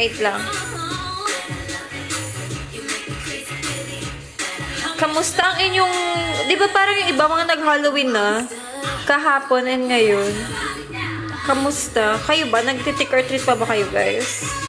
wait lang. Kamusta ang inyong, di ba parang yung iba mga nag-Halloween na? Kahapon and ngayon. Kamusta? Kayo ba? Nag-trick or treat pa ba kayo, guys?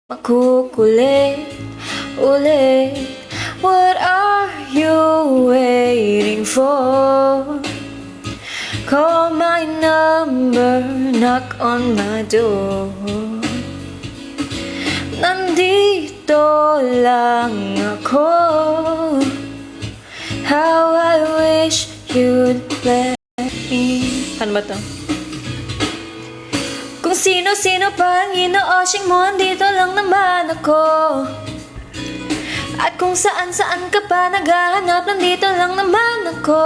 Makukulit ulit. What are you waiting for? Call my number, knock on my door. Nandito lang ako. How I wish you'd let me. Ano ba to? Kung sino-sino pa ang ino-oshing mo, andito lang naman ako. At kung saan-saan ka pa naghahanap, nandito lang naman ako.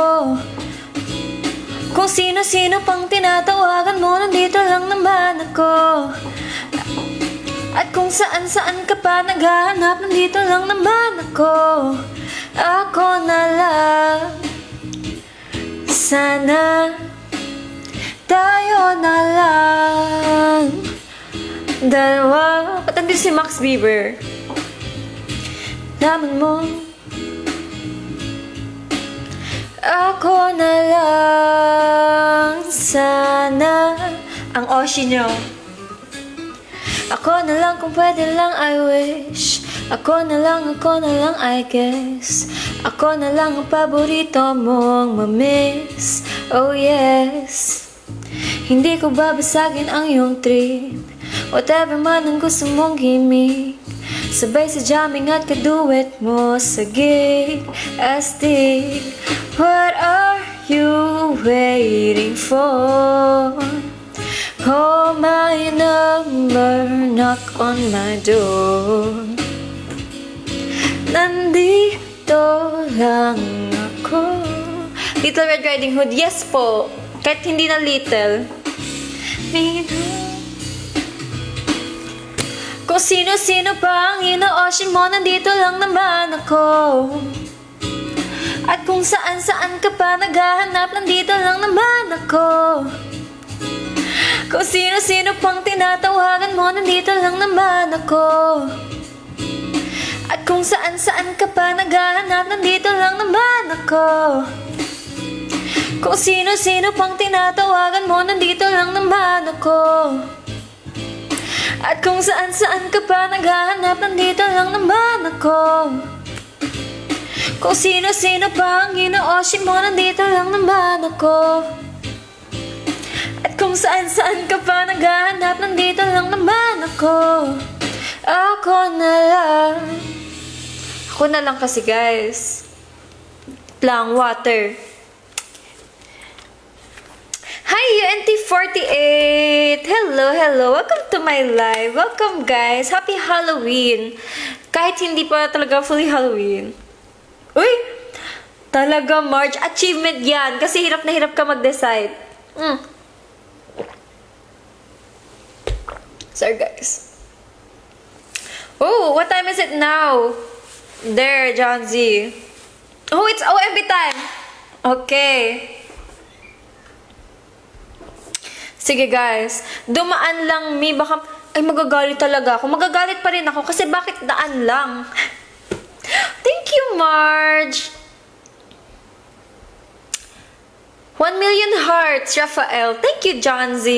Kung sino-sino pang tinatawagan mo, nandito lang naman ako. At kung saan-saan ka pa naghahanap, nandito lang naman ako. Ako na lang. Sana tayo na lang. Dalawa. Ba't andito si Max Bieber? Laman mo. Ako na lang. Sana. Ang Oshi nyo. Ako na lang kung pwede lang, I wish. Ako na lang I guess. Ako na lang ang paborito mong mamiss. Oh yes. Hindi ko babasagin ang iyong trip. Whatever man ang gusto mong gimmick. Sabay sa jamming at kaduet mo sa gig. Astig. What are you waiting for? Call my number, knock on my door. Nandito lang ako. Little Red Riding Hood, yes po. Kahit hindi na little. Kung sino-sino pa ang ino-oshing mo, nandito lang naman ako. At kung saan-saan ka pa naghahanap, nandito lang naman ako. Kung sino-sino pang tinatawagan mo, nandito lang naman ako. At kung saan-saan ka pa naghahanap, nandito lang naman ako. Kung sino-sino pang tinatawagan mo, nandito lang naman ako. At kung saan-saan ka pa naghahanap, nandito lang naman ako. Kung sino-sino pa ang ino-oshing mo, nandito lang naman ako. At kung saan-saan ka pa naghahanap, nandito lang naman ako. Ako na lang. Ako na lang kasi, guys. Lang water. Hi, UNT48! Hello, hello! Welcome to my live. Welcome, guys. Happy Halloween! Kahit hindi pa talaga fully Halloween. Uy! Talaga, March. Achievement yan. Kasi hirap na hirap ka mag-decide. Sorry, guys. Oh, what time is it now? There, John Z. Oh, it's OMB time. Okay. Sige, guys. Dumaan lang, mi. Baka, ay, magagalit talaga ako. Magagalit pa rin ako kasi bakit daan lang? Thank you, Marge. 1 million hearts, Rafael. Thank you, John Z.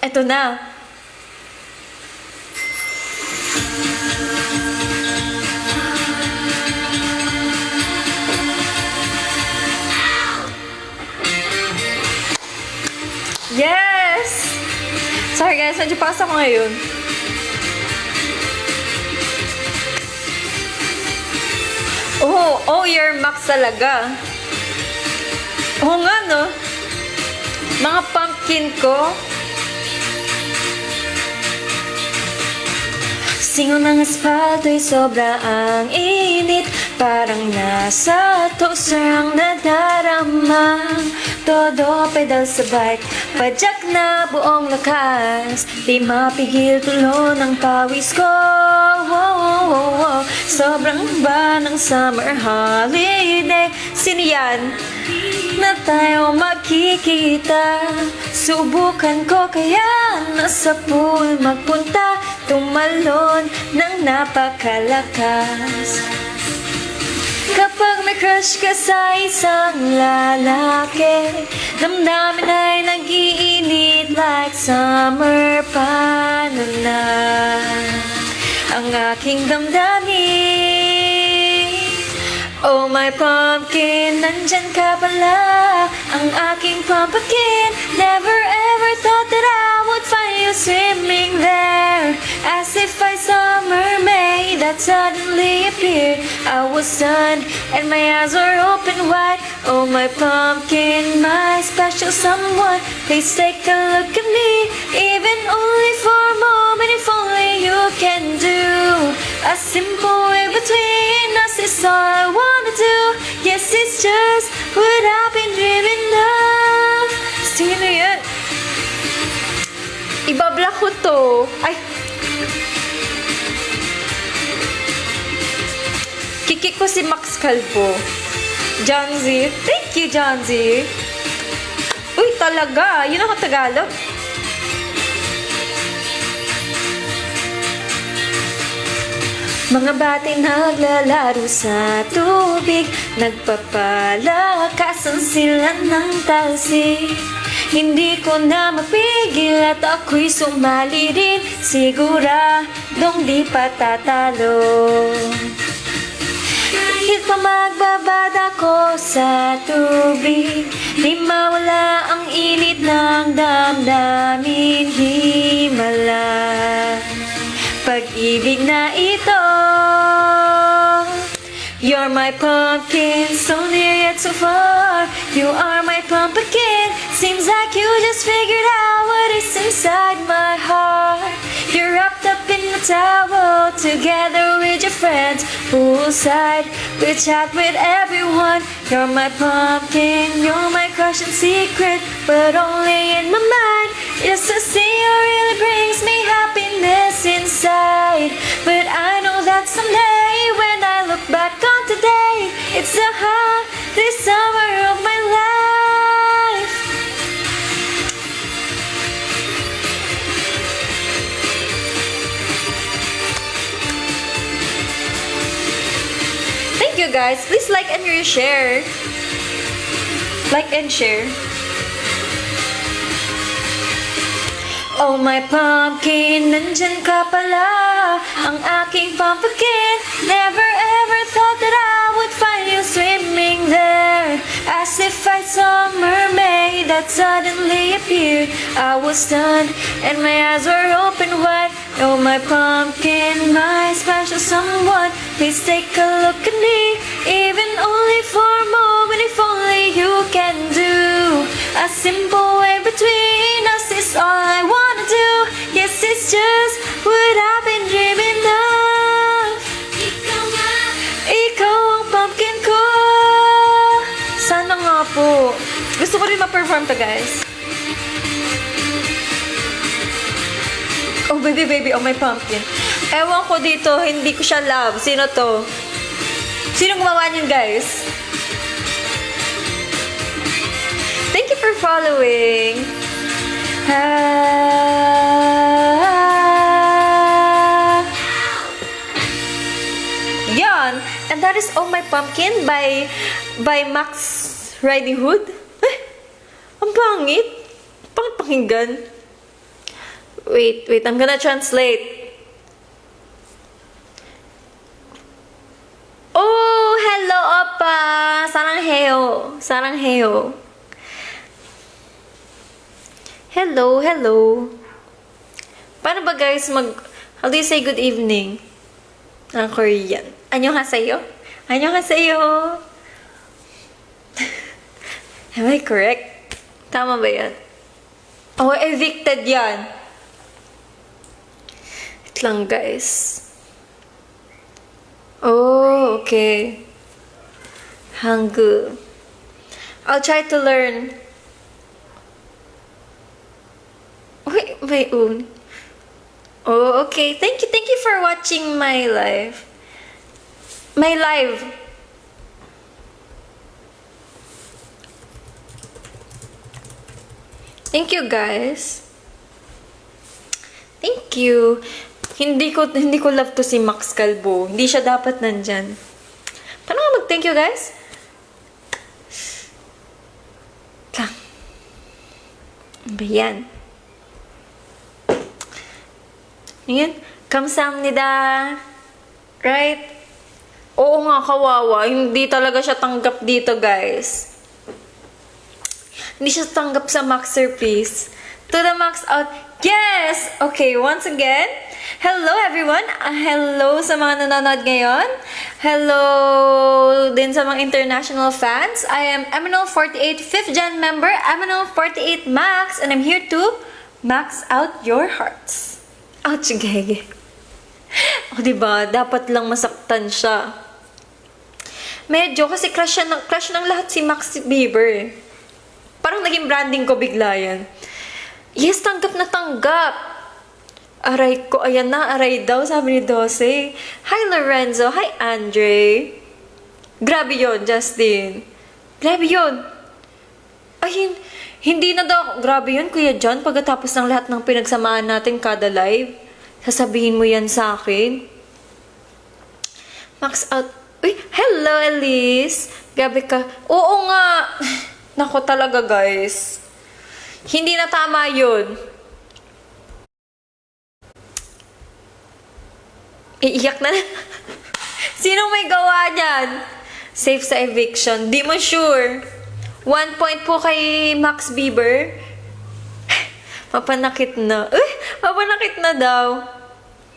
Eto na. Yes! Sorry guys, medyo pass ako ngayon. Oh, year max talaga. Oo nga, no? Mga pumpkin ko. Singaw ng asfalto'y sobra ang init. Parang nasa toaster ang nadarama. Todo pedal sa bike, padyak na buong lakas. Di mapigil tulo ng pawis ko. Sobrang ba ng summer holiday? Sino yan? Na tayo magkikita. Subukan ko kaya nasa pool magpunta. Tumalon ng napakalakas. Kapag may crush ka sa isang lalaki, damdamin ay nag-iinit like summer pa na ang aking damdamin. Oh my pumpkin, nandyan ka pala. Ang aking pumpkin, never ever thought that I would find you swimming there. As if I saw a mermaid that suddenly appeared. I was stunned and my eyes were open wide. Oh my pumpkin, my special someone, please take a look at me. Even only for a moment, if only you can do. A simple way between us is all I wanna do. Yes, it's just what I've been dreaming of. Sino yan? Ibabla ko to. Ay. Kiki ko si Max Calvo. John Z. Thank you, John Z. Uy, talaga. Yun ako Tagalog. Mga bati naglalaro sa tubig, nagpapalakasan sila ng talsik. Hindi ko na mapigil at ako'y sumali rin, siguradong di pa tatalo. Kahit pa magbabad ako sa tubig, di mawala ang init ng damdamin, himala. Pag-ibig na ito. You're my pumpkin, so near yet so far. You are my pumpkin. Seems like you just figured out what is inside my heart. You're wrapped up in a towel, together with your friends. Poolside, we chat with everyone. You're my pumpkin, you're my crush in secret, but only in my mind. Just to see you really brings me happiness inside. But I know that someday, when I look back on today, it's the hottest summer of my life. Thank you guys. Please like and share. Like and share. Oh my pumpkin, nandyan ka pala. Ang aking pumpkin, never ever thought that I would find you swimming there. As if I saw a mermaid that suddenly appeared. I was stunned and my eyes were open wide. Oh my pumpkin, my special someone, please take a look at me. Even only for a moment, if only you can do. A simple way between us is all I Gusto ko rin ma-perform to, guys. Oh, baby, oh, my pumpkin. Ewan ko dito, hindi ko siya love. Sino to? Sino gumawa niyan, guys? Thank you for following. Yan. And that is Oh My Pumpkin by Max Riding Hood. Eh, ang pangit. Pangit pakinggan. Wait, I'm gonna translate. Oh, hello, Oppa! Saranghaeyo. Hello. Paano ba, guys, how do you say good evening? Ang Korean. Annyeonghaseyo? Am I correct? Tama ba yan? Oh, evicted yan. Wait lang, guys. Oh, okay. Hangul. I'll try to learn. Wait, my own. Oh, okay. Thank you for watching my live. Thank you, guys. Thank you. Hindi ko love to si Max Calvo. Hindi siya dapat nandyan. Paano nga mag-thank you, guys? Lang. Ba yan? Ayan. Kamsahamnida. Right? Oo nga, kawawa. Hindi talaga siya tanggap dito, guys. Hindi siya tanggap sa Maxerpiece. To the max out. Yes! Okay, once again. Hello, everyone. Hello sa mga nanonood ngayon. Hello din sa mga international fans. I am Eminal48, 5th Gen member, Eminal48 Max, and I'm here to max out your hearts. Ouch, gege. O, diba? Dapat lang masaktan siya. Medyo, kasi crush ng lahat si Max Bieber. Parang naging branding ko bigla yan. Yes, tanggap na tanggap. Aray ko, ayan na, aray daw, sabi ni Dose. Hi, Lorenzo. Hi, Andre. Grabe yun, Justin. Grabe yun. Ay, hindi na daw. Grabe yun, Kuya John. Pagkatapos ng lahat ng pinagsamaan natin kada live, sasabihin mo yan sa akin. Max out. Uy, hello, Elise. Gabi ka. Oo nga. Nako talaga, guys. Hindi na tama yun. Iiyak na. Sinong may gawa niyan? Safe sa eviction. Di mo sure. 1 point po kay Max Bieber. Mapanakit na. Mapanakit na daw.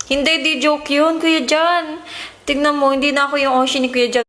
Hindi, di joke yun, Kuya John. Tignan mo, hindi na ako yung Oshi ni Kuya John.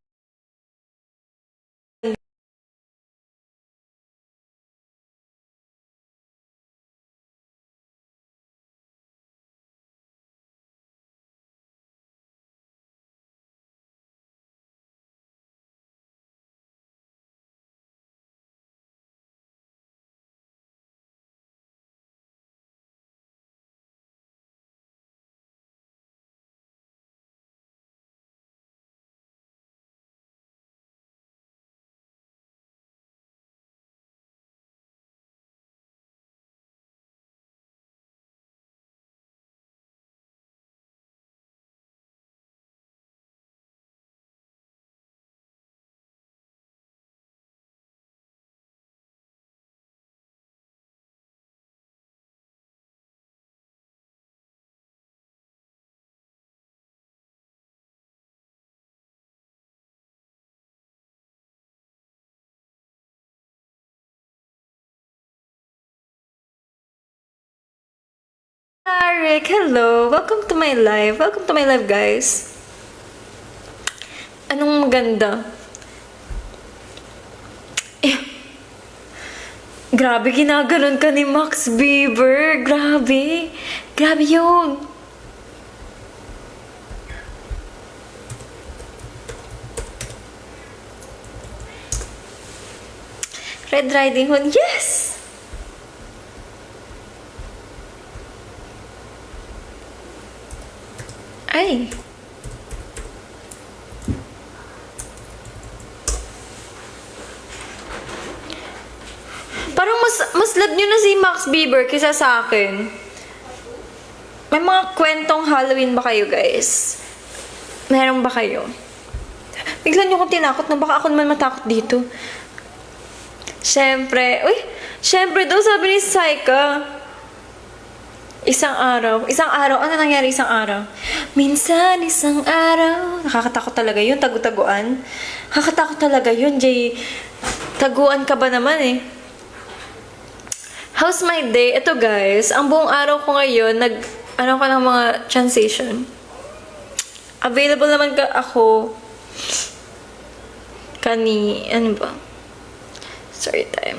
Rick, hello. Welcome to my live. Welcome to my live, guys. Anong maganda? Grabe, ginaganon ka ni Max Bieber. Grabe. Grabe yun. Red Riding Hood, yes! Ay! Parang mas love nyo na si Max Bieber kaysa sa akin. May mga kwentong Halloween ba kayo, guys? Meron ba kayo? Biglan nyo akong tinakot na baka ako naman matakot dito. Siyempre daw sabi ni Saika. Isang araw, ano nangyari isang araw? Minsan, isang araw. Nakakatakot talaga yun, tagu-taguan. Nakakatakot talaga yun, Jay. Taguan ka ba naman eh? How's my day? Ito guys, ang buong araw ko ngayon, ano ko ng mga transition. Available naman ako ano ba?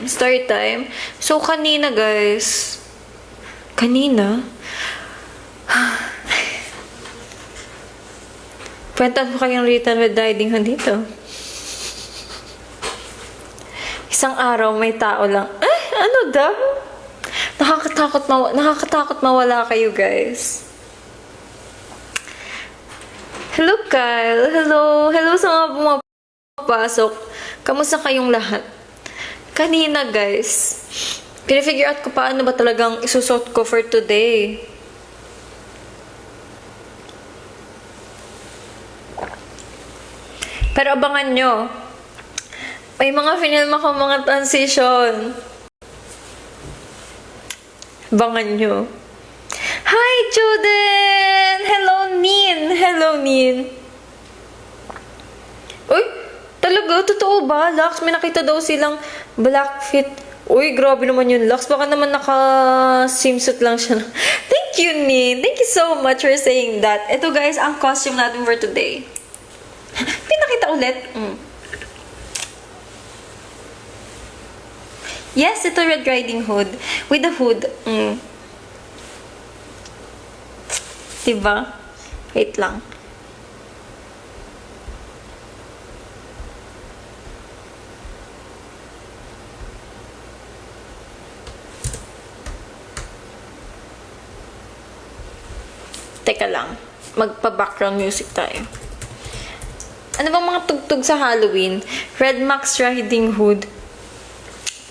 Story time. So, kanina guys, kwentan ko kayong written with Riding Hood dito. Isang araw, may tao lang. Ano daw? Nakakatakot mawala kayo, guys. Hello, Kyle. Hello sa mga pumapasok. Kamusta kayong lahat? Kanina, guys, pinifigure out ko paano ba talagang isusot ko for today. Pero abangan nyo. May mga film ako mga transition. Abangan nyo. Hi, Juden! Hello, Nin. Uy, talaga? Totoo ba? Lux, may nakita daw silang black fit. Uy, grabe naman yun, Lux. Baka naman naka-swimsuit lang siya. Thank you, Nin. Thank you so much for saying that. Ito, guys, ang costume natin for today. Pinakita ulit. Yes, ito Red Riding Hood. With the hood. Diba? Wait lang. Teka lang. Magpa-background music tayo. Ano bang mga tugtog sa Halloween? Red Max Riding Hood.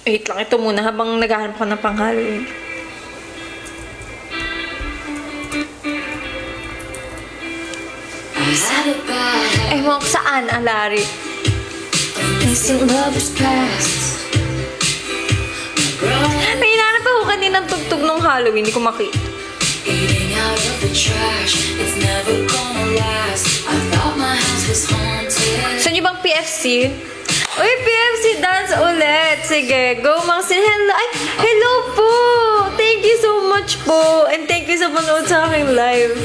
Wait lang, ito muna habang naghahanap ko ng pang-Halloween. Ay, mo saan, Alari? Missing love is past. May hinanap ako kaninang tugtog ng Halloween, hindi ko makita. Eating out of the trash, it's never gonna last. I thought my house was haunted. Saan niyo bang PFC? Uy, PFC dance ulit. Sige, go Maxine. Hello. Ay, hello po. Thank you so much po. And thank you sa panood sa aking live.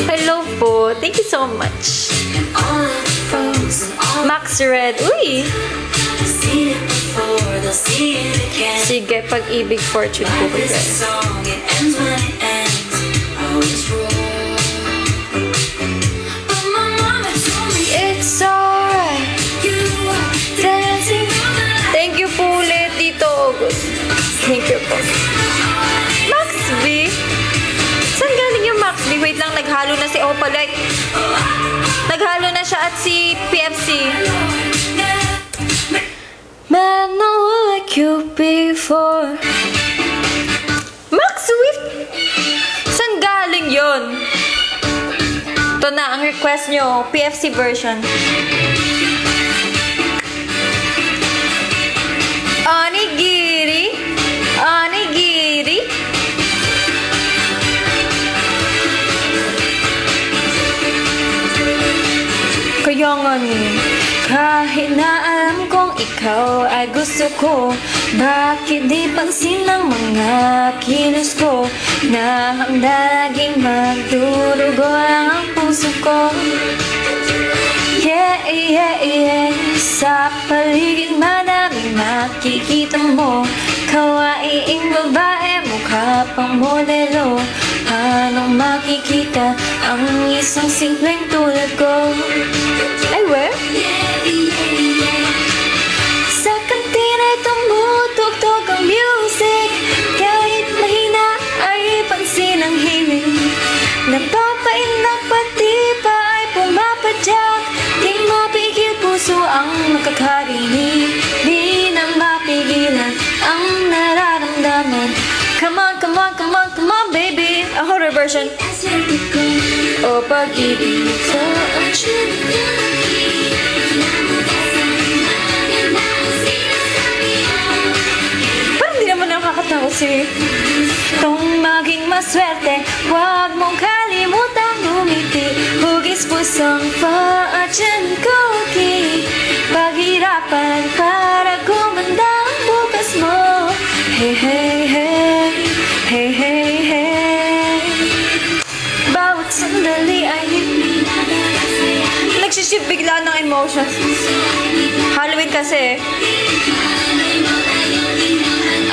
Hello po. Thank you so much. Max Red. Uy. Sige, pag-ibig fortune po ko guys. It's alright. Thank you po ulit, Tito August. Thank you po. Max B? Saan galing yung Max B? Wait lang, naghalo na si Opalit. Naghalo na siya at si PFC. Man, no one like you before. Max Swift? Saan galing yun? Ito na, ang request nyo, PFC version. Onigiri. Kaya nga kahit na alam kong ikaw ay gusto ko, bakit di pansin ng mga kilos ko, na handa laging magdurugo lang ang puso ko. Yeah, sa paligid madaming makikita mo, kawaiing babae, mukha pang modelo. Paano makikita ang isang simpleng tulad ko? Ay, where? Sa kantina version. O pag-ibig sa atin. Parang di naman nakakatakot si kung maging maswerte, huwag mong kalimutang ngumiti. Hugis pusong fortune cookie. Paghirapan para gumanda ang bukas mo. Hey, hey, hey. Hey, hey, hey. Bawat sandali ay nagsisip bigla ng emotions. Halloween kasi.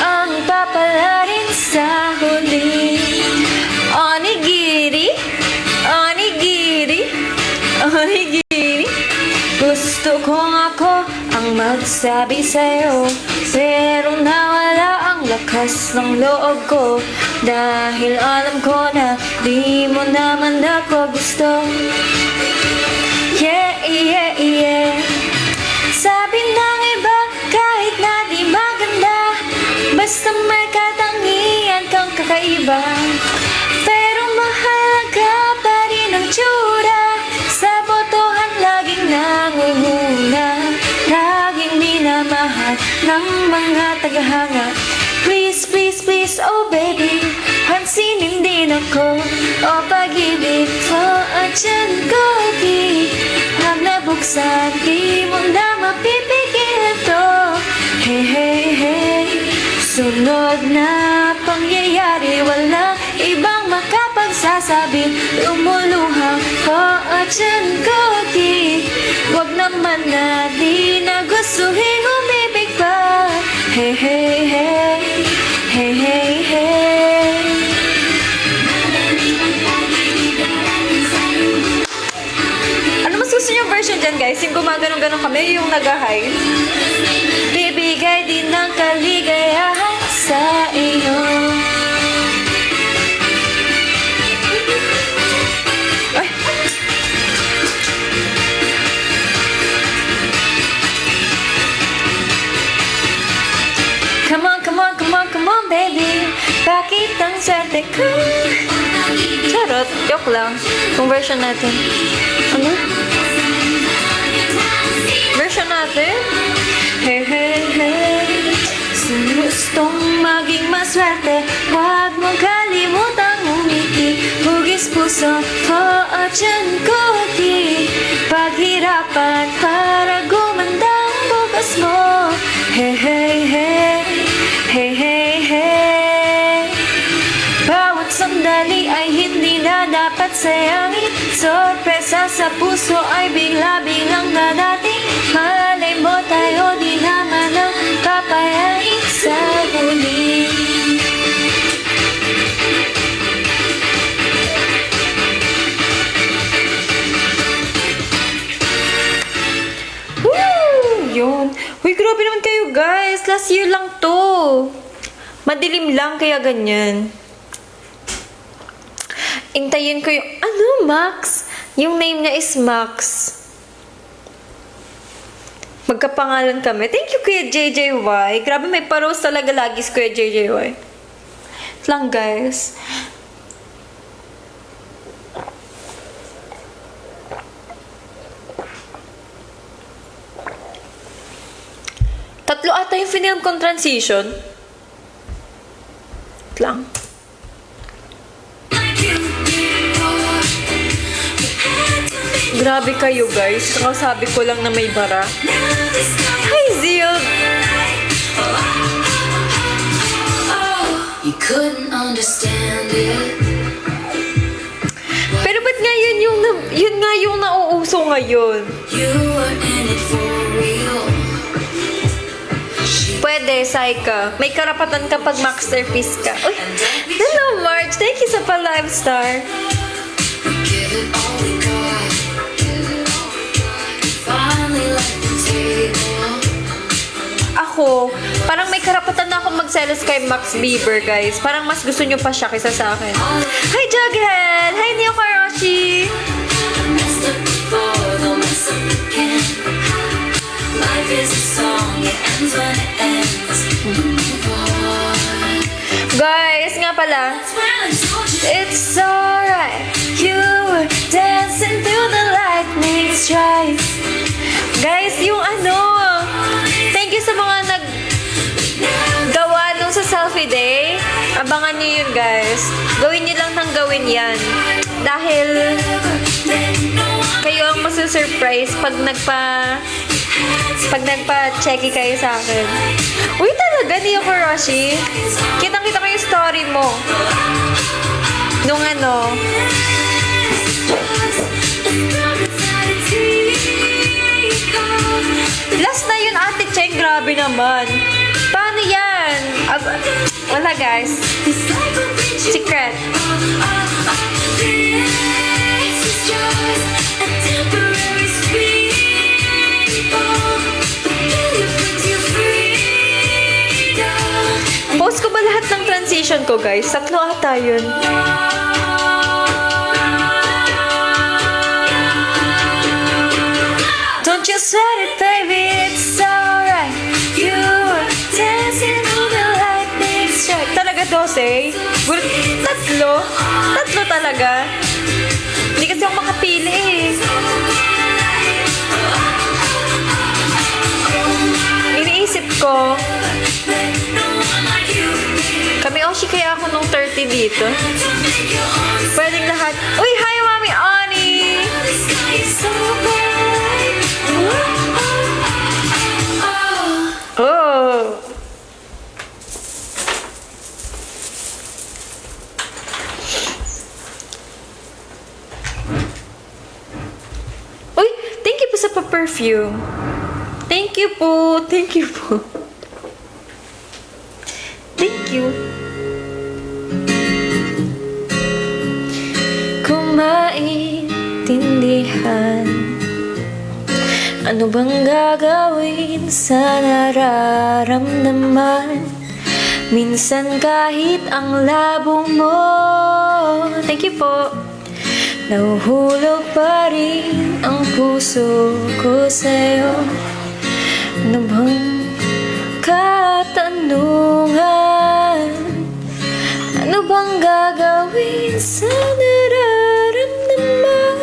Ang papalarin sa huli. Onigiri, onigiri, onigiri. Gusto kong ako ang magsabi sa'yo, pero nawala ang lakas ng loob ko. Dahil alam ko na di mo naman ako gusto. Yeah, yeah, yeah. Sabi ng iba kahit na di maganda, basta may katangian kang kakaiba. Pero mahalaga pa rin ang tsura, sa botohan laging nangunguna, laging minamahal ng mga tagahanga. Please, please, please, oh baby, pansinin din ako. O pag-ibig, fortune cookie. Pag nabuksan, di mo na mapipigil ito. Hey, hey, hey. Sunod na pangyayari, walang ibang makapagsasabi. Lumuluhang fortune cookie. Wag naman na di na gustuhin umibig pa. Hey, hey, hey. Hey, hey, hey. Ano mas gusto niyo version dyan, guys? Yung gumagano'n-ganon kami, yung nag-high. Bibigay din ng kaligayahan sa iyo. Ay! Come on, come on, come on, come on, baby. Bakit ang swerte ko? Charot, joke lang. Kung version natin. Ano? Version natin? Hey, hey, hey. Gustong maging maswerte, huwag mong kalimutang umiti. Hugis puso, fortune cookie. Paghirapan para gumanda ang bukas mo. Hey, hey, hey. Hey, hey, hey. Bawat sandali ay hindi na dapat sayangin. Sorpresa sa puso ay bigla-biglang dadating. Malay mo tayo di naman ang papayain sa huli. Woo! Yun. Uy, grabe naman kayo, guys. Last year lang to. Madilim lang kaya ganyan. Intayin ko yung... Ano, Max? Yung name niya is Max. Magkapangalan kami. Thank you, Kuya JJY. Grabe, may paros talaga lagi si Kuya JJY. Ito lang, guys. Tatlo ata yung film kong transition. Ito lang. Grabe kayo, guys. Nakasabi ko lang na may bara. Hi, Zild! You couldn't understand it. Pero ba't nga yun nga yung nauuso ngayon? You were in it for real. Pwede, Saika. May karapatan ka pag masterpiece ka. Uy, hello, Marge. Thank you sa pa-live star. Give it all we got. Finally left the table. Ako, parang may karapatan na akong magselos kay Max Bieber, guys. Parang mas gusto nyo pa siya kaysa sa akin. Hi, Jughead! Hi, Neo Karoshi! Messed up before, don't mess up again. Life is a song, it ends when it ends. Move on. Guys, nga pala, That's when I told you. it's so strive. Guys, yung ano, thank you sa mga naggawa nung sa selfie day. Abangan nyo yun, guys. Gawin nyo lang ng gawin yan. Dahil kayo ang masusurprise pag nagpa-checky kayo sa akin. Uy, talaga, di ako Roshi. Kitang-kita ko yung story mo. Nung ano, last na yun, Ate Cheng. Grabe naman. Paano yan? Wala, guys. Secret. Post ko ba lahat ng transition ko, guys? 3 ata yun. Don't you sweat it, baby, it's alright. You are dancing on the lightning strike. Talaga 12? Tatlo talaga. Hindi kasi ako makapili eh. Iniisip ko, kami Oshi kaya ako nung 30 dito. Pwedeng lahat. Uy, hi, Mami Ani! Oh! Uy, thank you po sa pa-perfume. Thank you po. Thank you po. Thank you. Kung maintindihan, ano bang gagawin sa nararamdaman? Minsan kahit ang labo mo, thank you po, nahuhulog pa rin ang puso ko sa'yo. Ano bang katanungan? Ano bang gagawin sa nararamdaman?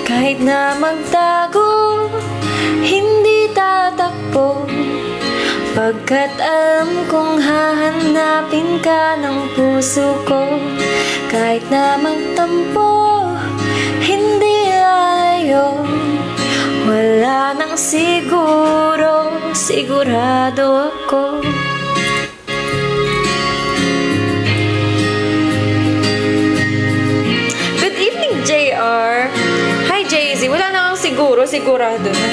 Kahit na magtago, hindi tatakbo, pagkat alam kong hahanapin ka ng puso ko. Kahit na magtampo, hindi lalayo, wala nang siguro, sigurado ako. Good evening, JR. Hi, JZ. Wala na akong siguro, sigurado na.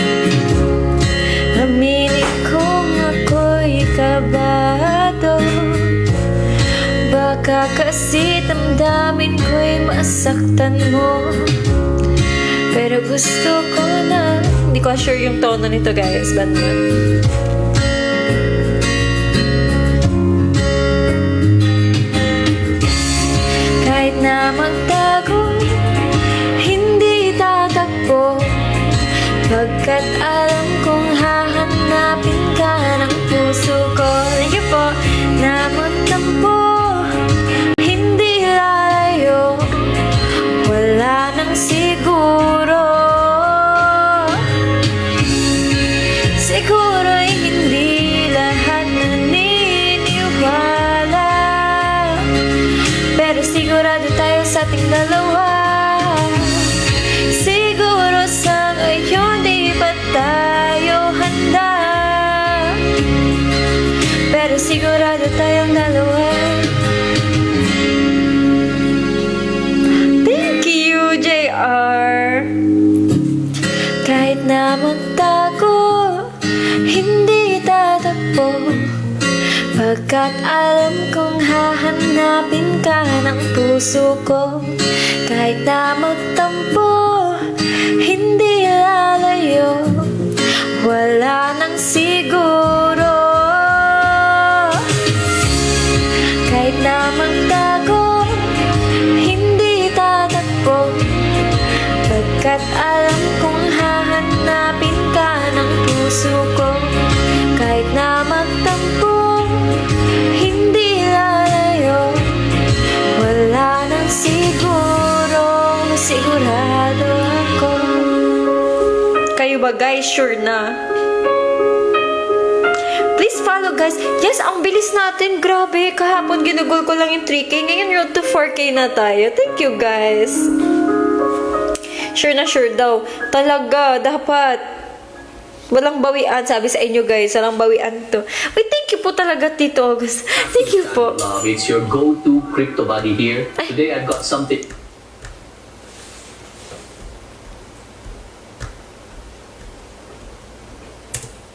Aminin kong ako'y kabado, baka kasi damdamin ko'y masaktan mo. Pero gusto ko na, hindi ko sure yung tono nito, guys. Ba't nga? Kahit na magtago, hindi tatakbo, pagkat alam kong hahanapin ka ng puso ko. Thank you po. Na magtampo, hindi lalayo, wala nang siguro. Siguro'y hindi lahat naniniwala, pero sigurado tayo sa ating dalawa. Siguro sa ngayon di pa tayo handa, pero sigurado tayong dalawa. Thank you, JR. Kahit na magtago, hindi tatakbo, pagkat alam kong hahanapin ka ng puso ko. Kahit na magtampo, hindi lalayo, wala nang siguro. Kahit na magtago, hindi tatakbo, pagkat alam kong hahanapin ka ng puso ko. Kahit na magtampo, hindi lalayo, wala nang siguro, sigurado ako. guys, sure na. Please follow, guys. Yes, ang bilis natin. Grabe, kahapon ginugol ko lang yung 3K. Ngayon, road to 4K na tayo. Thank you, guys. Sure na sure daw. Talaga, dapat. Walang bawian, sabi sa inyo, guys. Walang bawian to. Wait, thank you po talaga, Tito August. Thank you po. It's your go-to crypto buddy here. Today I've got something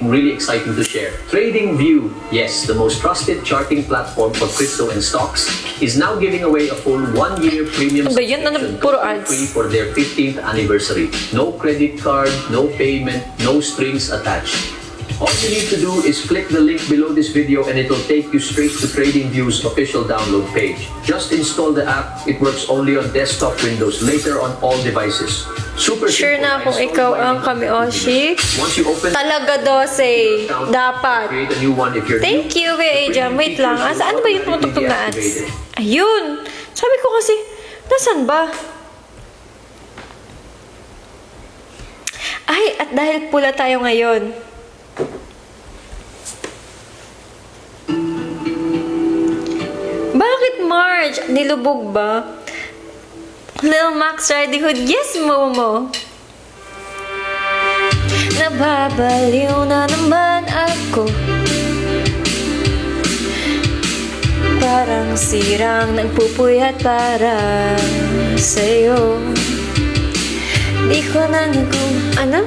really exciting to share. TradingView, yes, the most trusted charting platform for crypto and stocks, is now giving away a full 1-year premium Ano ba yun? Ano, subscription puro completely ads. free for their 15th anniversary. No credit card, no payment, no strings attached. All you need to do is click the link below this video and it will take you straight to TradingView's official download page. Just install the app. It works only on desktop Windows, later on all devices. Super Sure simple. na kung Install ikaw by ang default. Kamioshi. Once you open Talaga, Dose. account, Dapat. create a new one if you're Thank new. you, Kuya Ejam. Wait lang. Saan ba yung tumutugtog na ads? Ayun. Sabi ko kasi, nasan ba? Ay, at dahil pula tayo ngayon. Bakit March? Nilubog ba? Lil Max Riding Hood. Yes, Momo. Nababaliw na naman ako. Parang sirang nagpupuyat para sa'yo. Di ko na ano?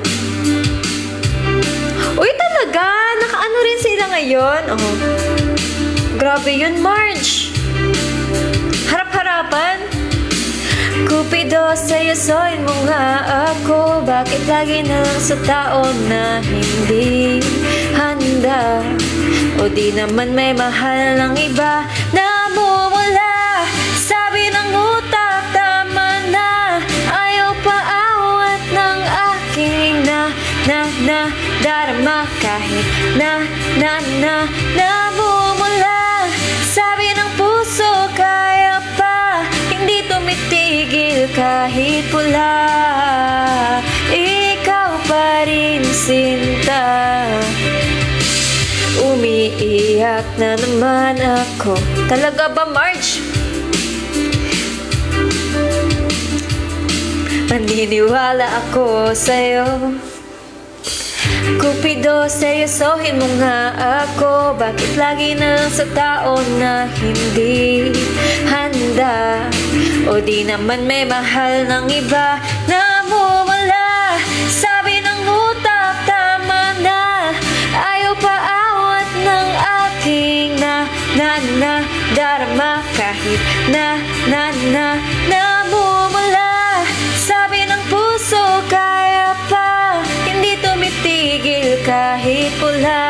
Uy, talaga? Nakaano rin sila ngayon? Oh. Grabe yun, Marge. Harap-harapan. Cupido, sayosoin mo nga ako. Bakit lagi na lang sa tao na hindi handa? O di naman may mahal ng iba namumula. Sabi ng utak, tama na. Ayaw pa awat ng aking darama. Kahit namumula. Sabi ng puso, kaya pa. Hindi tumitigil kahit pula. Ikaw pa rin, sinta. Umiiyak na naman ako. Talaga ba, Marge? Maniniwala ako sa'yo. Cupido, seryosohin mo nga ako. Bakit lagi na lang sa tao na hindi handa? O di naman may mahal ng iba namumula. Sabi ng utak, tama na. Ayaw pa awat ng aking darama. Kahit namumula. Sabi ng puso, kaya pa. Hindi tumitigil kahit pula.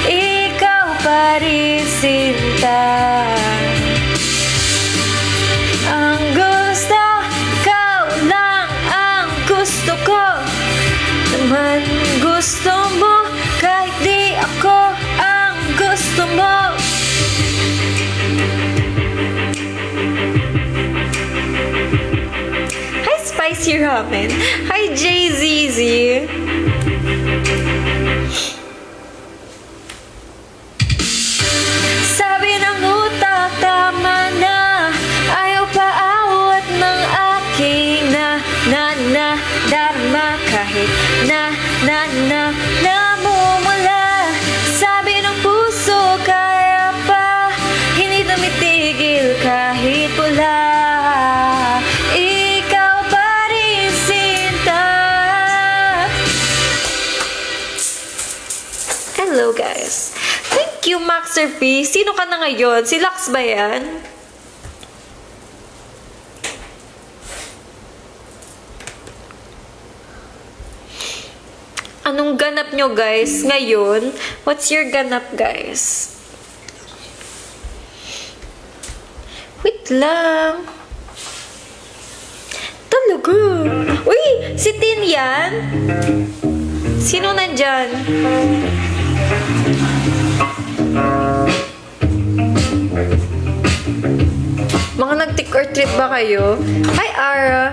Ikaw pa rin, sinta. Ang gusto, ikaw lang ang gusto ko. Naman gusto mo, kahit di ako ang gusto mo. Hi, Spicy Ramen. Hi, JZZ. Sabi ng utak, tama na. Ayaw pa awat ng aking darma. Kahit namumula. Sabi ng puso, kaya pa. Hindi tumitigil kahit pula. Ikaw pa rin, sinta. Hello, guys. Thank you, Maxer P. Sino ka na ngayon? Si Lux ba yan? Anong ganap nyo, guys, ngayon? What's your ganap, guys? Wait lang. Talaga. Uy, si Tin yan? Sino nandyan? Mga nag-trick or treat ba kayo? Hi, Ara.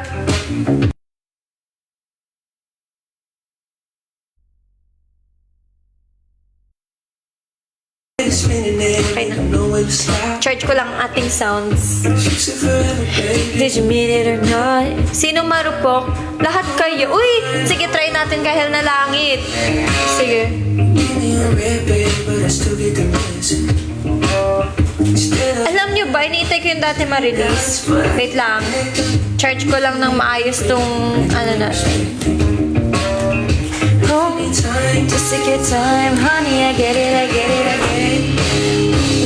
Okay na. Charge ko lang ang ating sounds. Did you mean it or not? Sino marupok? Lahat kayo. Uy! Sige, try natin kahil na langit. Sige. Alam nyo ba, iniintay ko yung dati ma-release. Wait lang. Charge ko lang ng maayos tong ano natin. Just take your time, honey, I get it, I get it, I get it.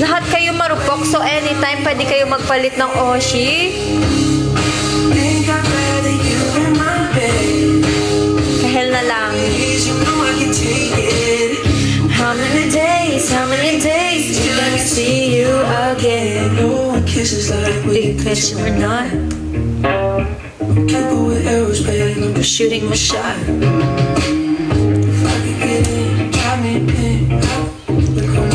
Lahat kayo marupok, so anytime pwede kayo magpalit ng Oshi. Kahel na lang. How many days till I see you again? Big picture or not? I'm shooting my shot.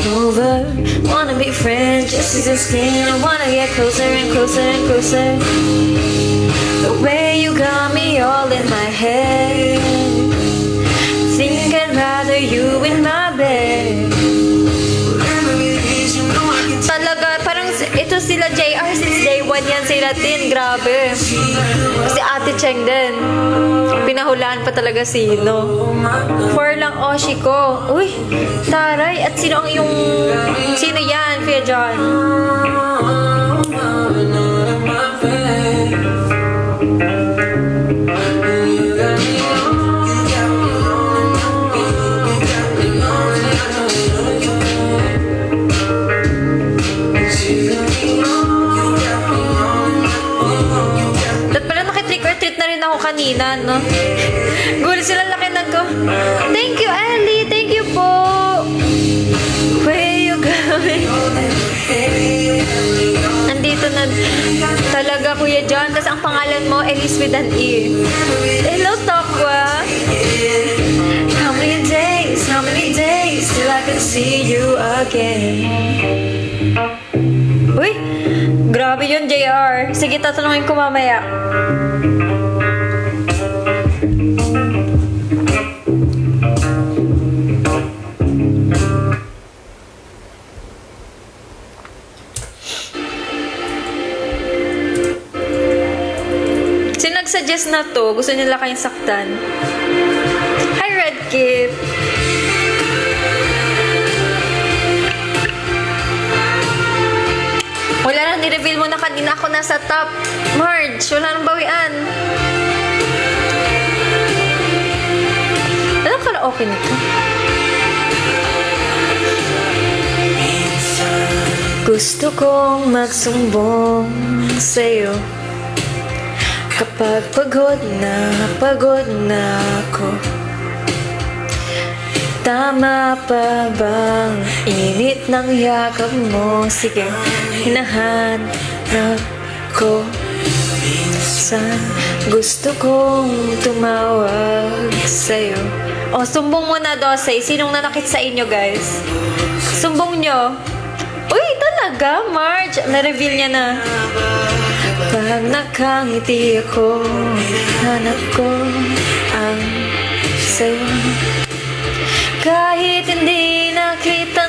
Over, wanna be friends, just as a skin. I wanna get closer and closer and closer. The way you got me all in my head. Think I'd rather you in my bed. Talaga, parang ito sila JR since day one yan sila tin, grabe. Si Ate Cheng din. Pinahulaan pa talaga sino. 4 lang Oshi ko. Uy, taray. At sino ang yung... Sino yan, Kuya John? Ako kanina, no? Gulo sila laki na ko. Thank you, Ellie. Thank you po. Where you going? Nandito na talaga, Kuya John. Tapos ang pangalan mo, Elise with an E. Hello, Tokwa. How many days till I can see you again? Uy, grabe yun, JR. Sige, tatanungin ko mamaya. Suggest na to, gusto nila kayong saktan. Hi, Red Kip. Wala na, ni-reveal mo na kanina ako nasa top. Marge, wala nang bawian. Alam ka na okay nito. Gusto kong magsumbong sa'yo kapag pagod na ako. Tama pa bang init ng yakap mo? Sige, hinahanap ko. Minsan gusto kong tumawag sa'yo. O, sumbong muna, 12. Sinong nanakit sa inyo, guys? Sumbong nyo. Uy, talaga, Marge. Na-reveal niya na. Pag nakangiti ako, hanap ko ang sayo. Kahit hindi nakikita,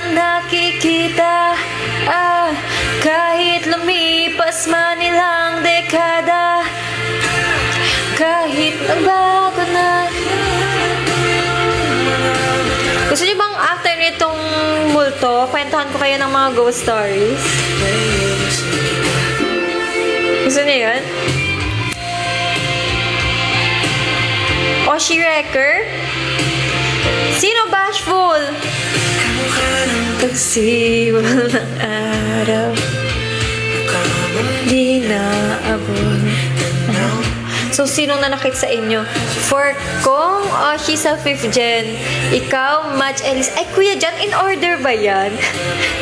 kahit lumipas man ilang dekada, kahit nagbago na. Gusto niyo bang after nitong multo, kwentuhan ko kayo ng mga ghost stories? Gusto niyo yun? Oshi Wrecker? Sino bashful? Pagsiwal ng araw, di naabot. So, sinong nanakit sa inyo? For kong Oshi sa 5th gen, ikaw, Match, Elise. Ay, Kuya John, in order ba yan?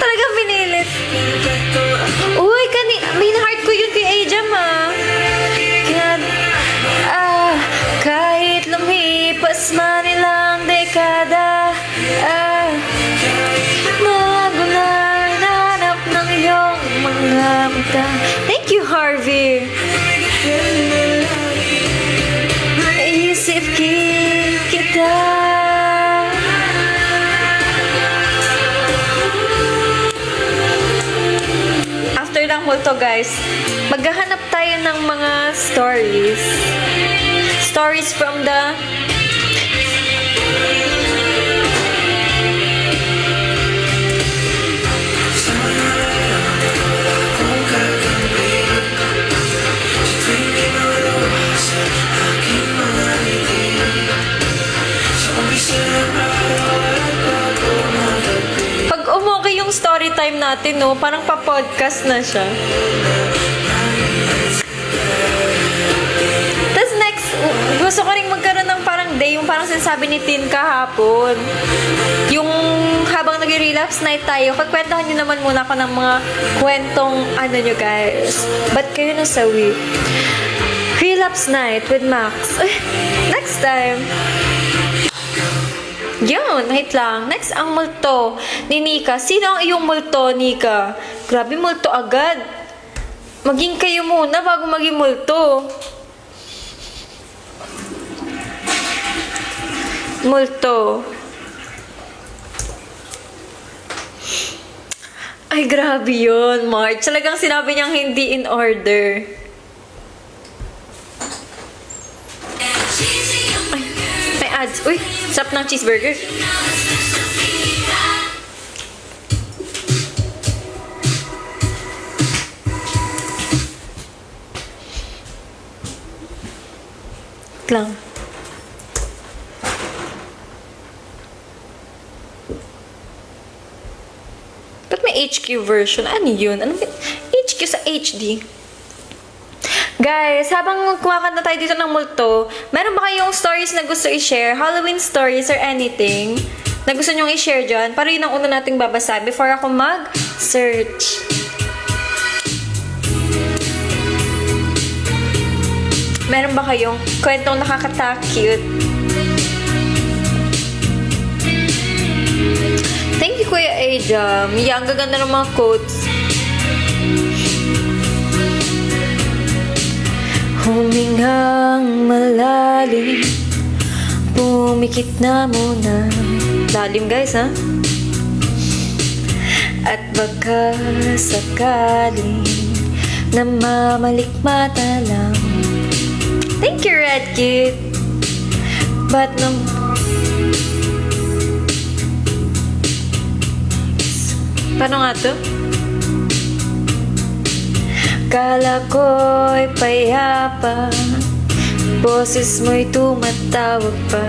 Talagang pinilit. Uy, min-heart ko yun kay Ajam, ha? Kahit lumipas man ilang dekada, nagulan, nanap ng iyong mga mata. Thank you, Harvey. Naisip kita. ang multo, guys. Maghahanap tayo ng mga stories. Stories from the... Pag umokay yung story time natin, no, parang pa-podcast na siya. Tapos next, gusto ko rin magkaroon ng parang day, yung parang sinasabi ni Tin kahapon. Yung habang nag-relapse night tayo, pagkwentahan nyo naman muna ako ng mga kwentong ano nyo, guys. Ba't kayo nasawi? Relapse night with Max. Next time. Yun, wait lang. Next, ang multo ni Nika. Sino ang iyong multo, Nika? Grabe, multo agad. Maging kayo muna bago maging multo. Multo. Ay, grabe yun, March. Talagang sinabi niyang hindi in order. Ay, may ads. Uy, sarap ng cheeseburger. Lang. Ba't may HQ version? Ano yun? Ano HQ sa HD? Guys, habang kumakanta tayo dito ng multo, meron ba kayong stories na gusto i-share? Halloween stories or anything na gusto nyong i-share dyan? Para yun ang una nating babasa before ako mag-search. Meron ba kayong kwentong nakakata-cute? Thank you, Kuya Adam. Ang gaganda ng mga quotes. Humingang malalim, pumikit na muna. Lalim, guys, ha? At baka sakaling namamalikmata lang. Thank you, Red Kid. But no... Paano nga to? Kala ko'y payapa, boses mo'y tumatawag pa.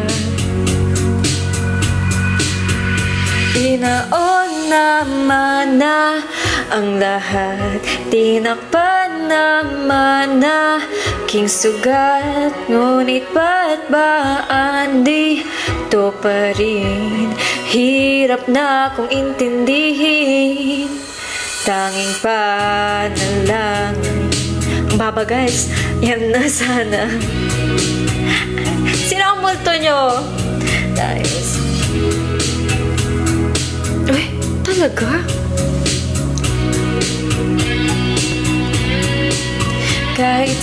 Inaon naman na ang lahat, tinakpan naman na king sugat, ngunit ba't ba andito pa rin? Hirap na kong intindihin, tanging panalangin. Ang baba, guys. Yan na sana. Sino ang multo nyo? Guys. Uy, talaga? Kahit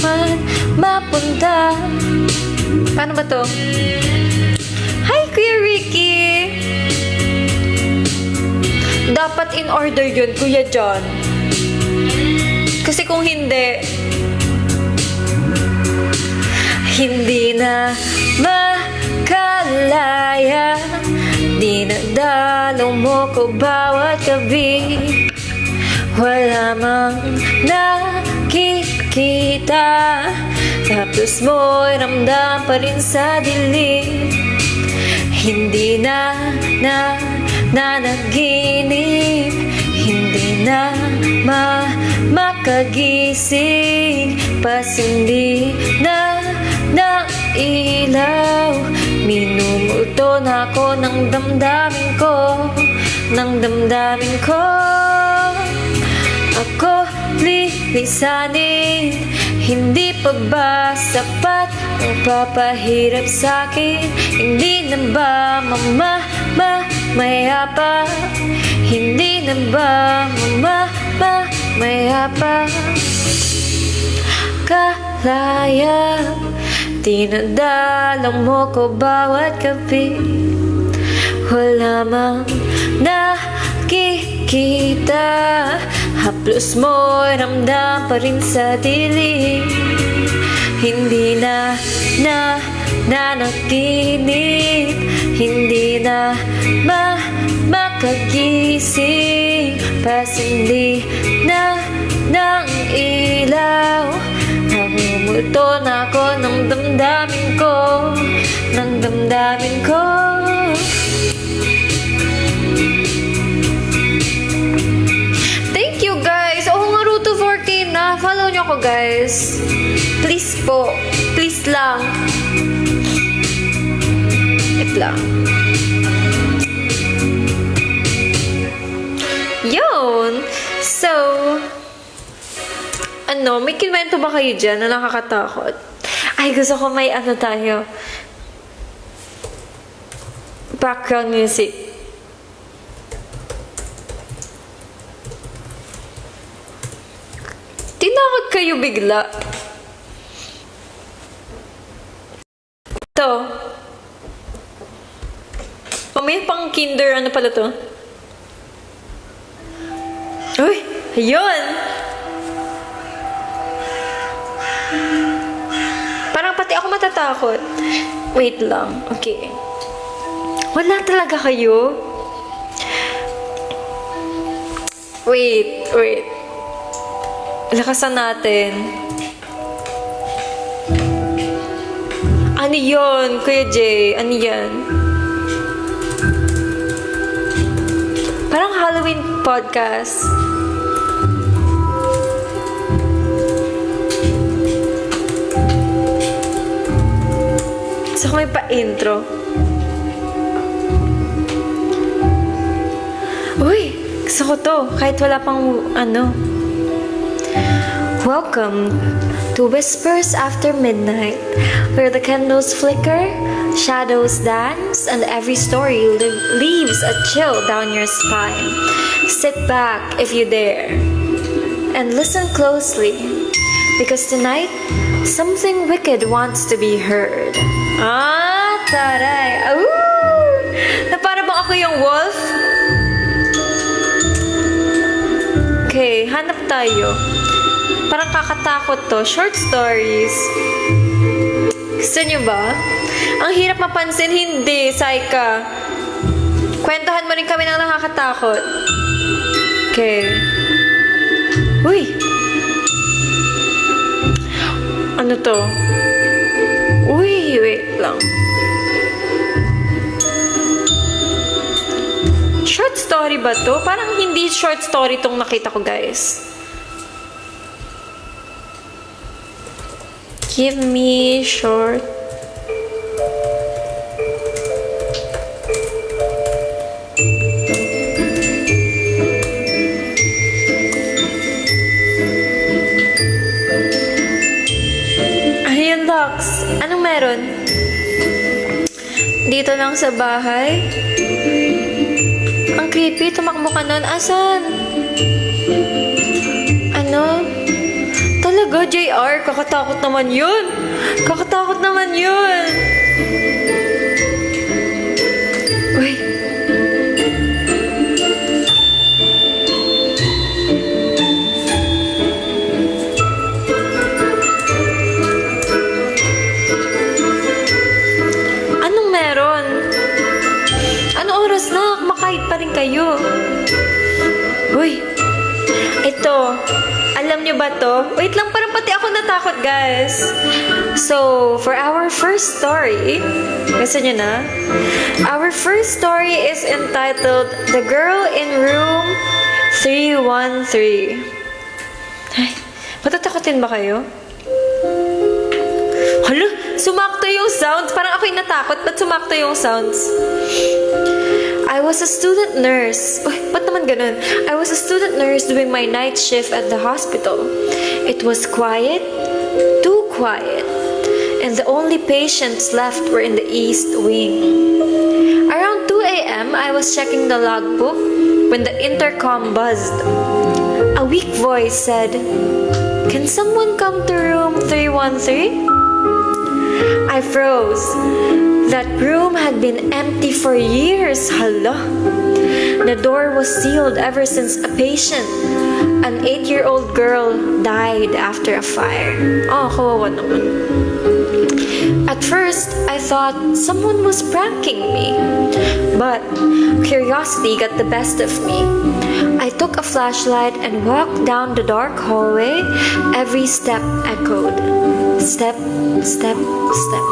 man mapunta. Paano ba to? Hi, Kuya Ricky! Dapat in order yun, Kuya John. Kasi kung hindi, hindi na makalaya. Dinadalaw mo ko bawat gabi. Wala mang nakikita, tapos mo'y ramdam pa rin sa dilim. Hindi na nanaginip, hindi na makagising, pasindi na ilaw. Minumulto na ako ng damdamin ko, ng damdamin ko. Ako lilisanin, hindi pa ba sapat ang papahirap sa'kin? Hindi na ba mayapa? Hindi na ba mayapa? Kalaya, tinadalang mo ko bawat gabi. Wala mang nakikita, Haplos mo, ramdam pa rin sa dilim. Hindi na nanaginip. Hindi na makagising. Pasindi na ng ilaw. Namumulto na ako ng damdamin ko. Ng damdamin ko. Thank you guys. Oo nga, road to 4K na. Follow nyo ako guys. Please po. Please lang. Wait lang. Yun. So, may kinwento ba kayo dyan na nakakatakot? Ay, gusto ko may tayo. Background music. Tinakot kayo bigla. Ito. May pang kinder, ano pala to? Uy, ayun! Parang pati ako matatakot. Wait lang. Okay. Wala talaga kayo? Wait. Lakasan natin. Ano yun, Kuya Jay? Ano yan? Parang Halloween podcast. Gusto ko may pa-intro. Uy! Gusto ko to. Kahit wala pang Welcome to Whispers After Midnight, where the candles flicker, shadows dance, and every story leaves a chill down your spine. Sit back if you dare, and listen closely, because tonight, something wicked wants to be heard. Taray! Na para bang ako yung wolf? Okay, hanap tayo. Parang kakatakot to. Short stories. Gusto nyo ba? Ang hirap mapansin. Hindi, Saika. Kwentuhan mo rin kami ng nakakatakot. Okay. Uy! Ano to? Uy, wait lang. Short story ba to? Parang hindi short story tong nakita ko, guys. Give me short. Ayun, Lux. Anong meron? Dito lang sa bahay? Ang creepy. Tumakbo ka nun. Asan? Ano? Talaga, JR? Kakatakot naman yun. Kakatakot naman yun. Uy. Anong meron? Anong oras na? Kumakahit pa rin kayo. Uy. Ito. Alam niyo ba to? Wait lang, parang pati ako natakot, guys. So, for our first story, gusto niyo na? Our first story is entitled The Girl in Room 313. Ay, matatakotin ba kayo? Hala, sumakto yung sounds. Parang ako yung natakot, ba't sumakto yung sounds? I was a student nurse. Uy, ba't naman ganun? I was a student nurse doing my night shift at the hospital. It was quiet, too quiet, and the only patients left were in the East Wing. Around 2 a.m., I was checking the logbook when the intercom buzzed. A weak voice said, "Can someone come to room 313? I froze. That room had been empty for years. Hala. The door was sealed ever since a patient An 8-year-old girl died after a fire. Oh, kawawa naman. At first, I thought someone was pranking me. But curiosity got the best of me. I took a flashlight and walked down the dark hallway. Every step echoed. Step, step, step.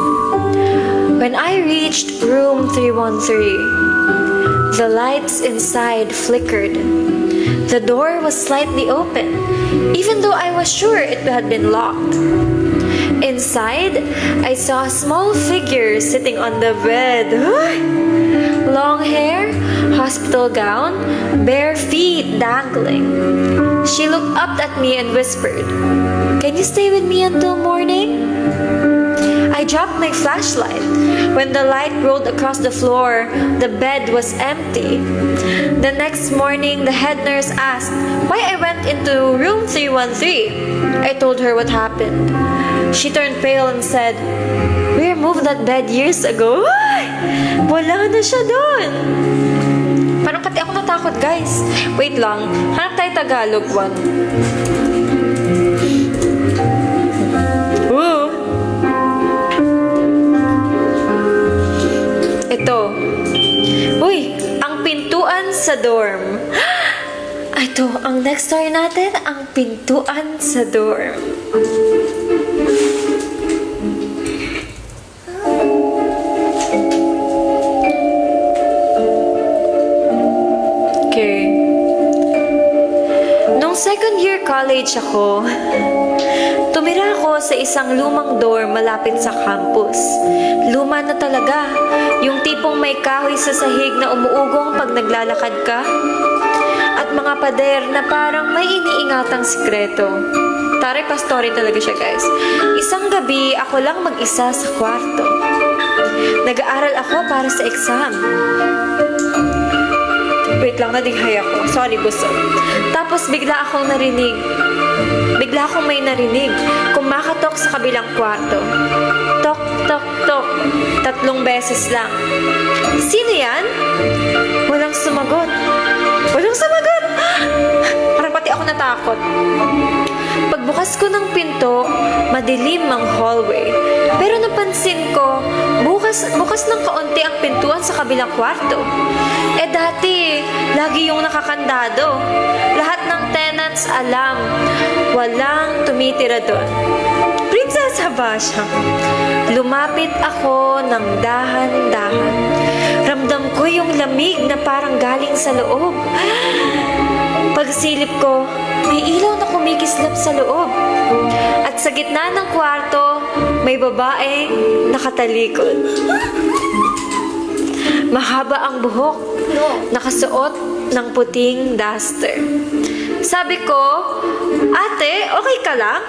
When I reached room 313, the lights inside flickered. The door was slightly open, even though I was sure it had been locked. Inside, I saw a small figure sitting on the bed. Long hair, hospital gown, bare feet dangling. She looked up at me and whispered, "Can you stay with me until morning?" I dropped my flashlight. When the light rolled across the floor, the bed was empty. The next morning, the head nurse asked why I went into room 313. I told her what happened. She turned pale and said, "We removed that bed years ago." Ay! Wala na siya doon. Parang kati ako natakot, guys. Wait lang. Hanap tayo Tagalog one. Ooh. Ito. Uy, ang pintuan sa dorm. Ito, ang next story natin, ang pintuan sa dorm. Okay. Nung second year college ako, tumira ako sa isang lumang dorm malapit sa campus. Luma na talaga. Yung tipong may kahoy sa sahig na umuugong pag naglalakad ka. At mga pader na parang may iniingatang sikreto. Taray pa story talaga siya, guys. Isang gabi, ako lang mag-isa sa kwarto. Nag-aaral ako para sa exam. Wait lang, nadighay ako. Sorry, busog. Tapos bigla akong may narinig. Kumakatok sa kabilang kwarto. Tok, tok, tok. 3 beses lang. Sino yan? Walang sumagot. Parang pati ako natakot. Pagbukas ko ng pinto, madilim ang hallway. Pero napansin ko, bukas ng kaunti ang pintuan sa kabilang kwarto. Dati, lagi yung nakakandado. Lahat ng tenants alam, walang tumitira doon. Prinsesa ba siya? Lumapit ako ng dahan-dahan. Ramdam ko yung lamig na parang galing sa loob. Pagsilip ko, may ilaw na kumikislap sa loob. At sa gitna ng kwarto, may babaeng nakatalikod. Mahaba ang buhok, nakasuot ng puting duster. Sabi ko, "Ate, okay ka lang?"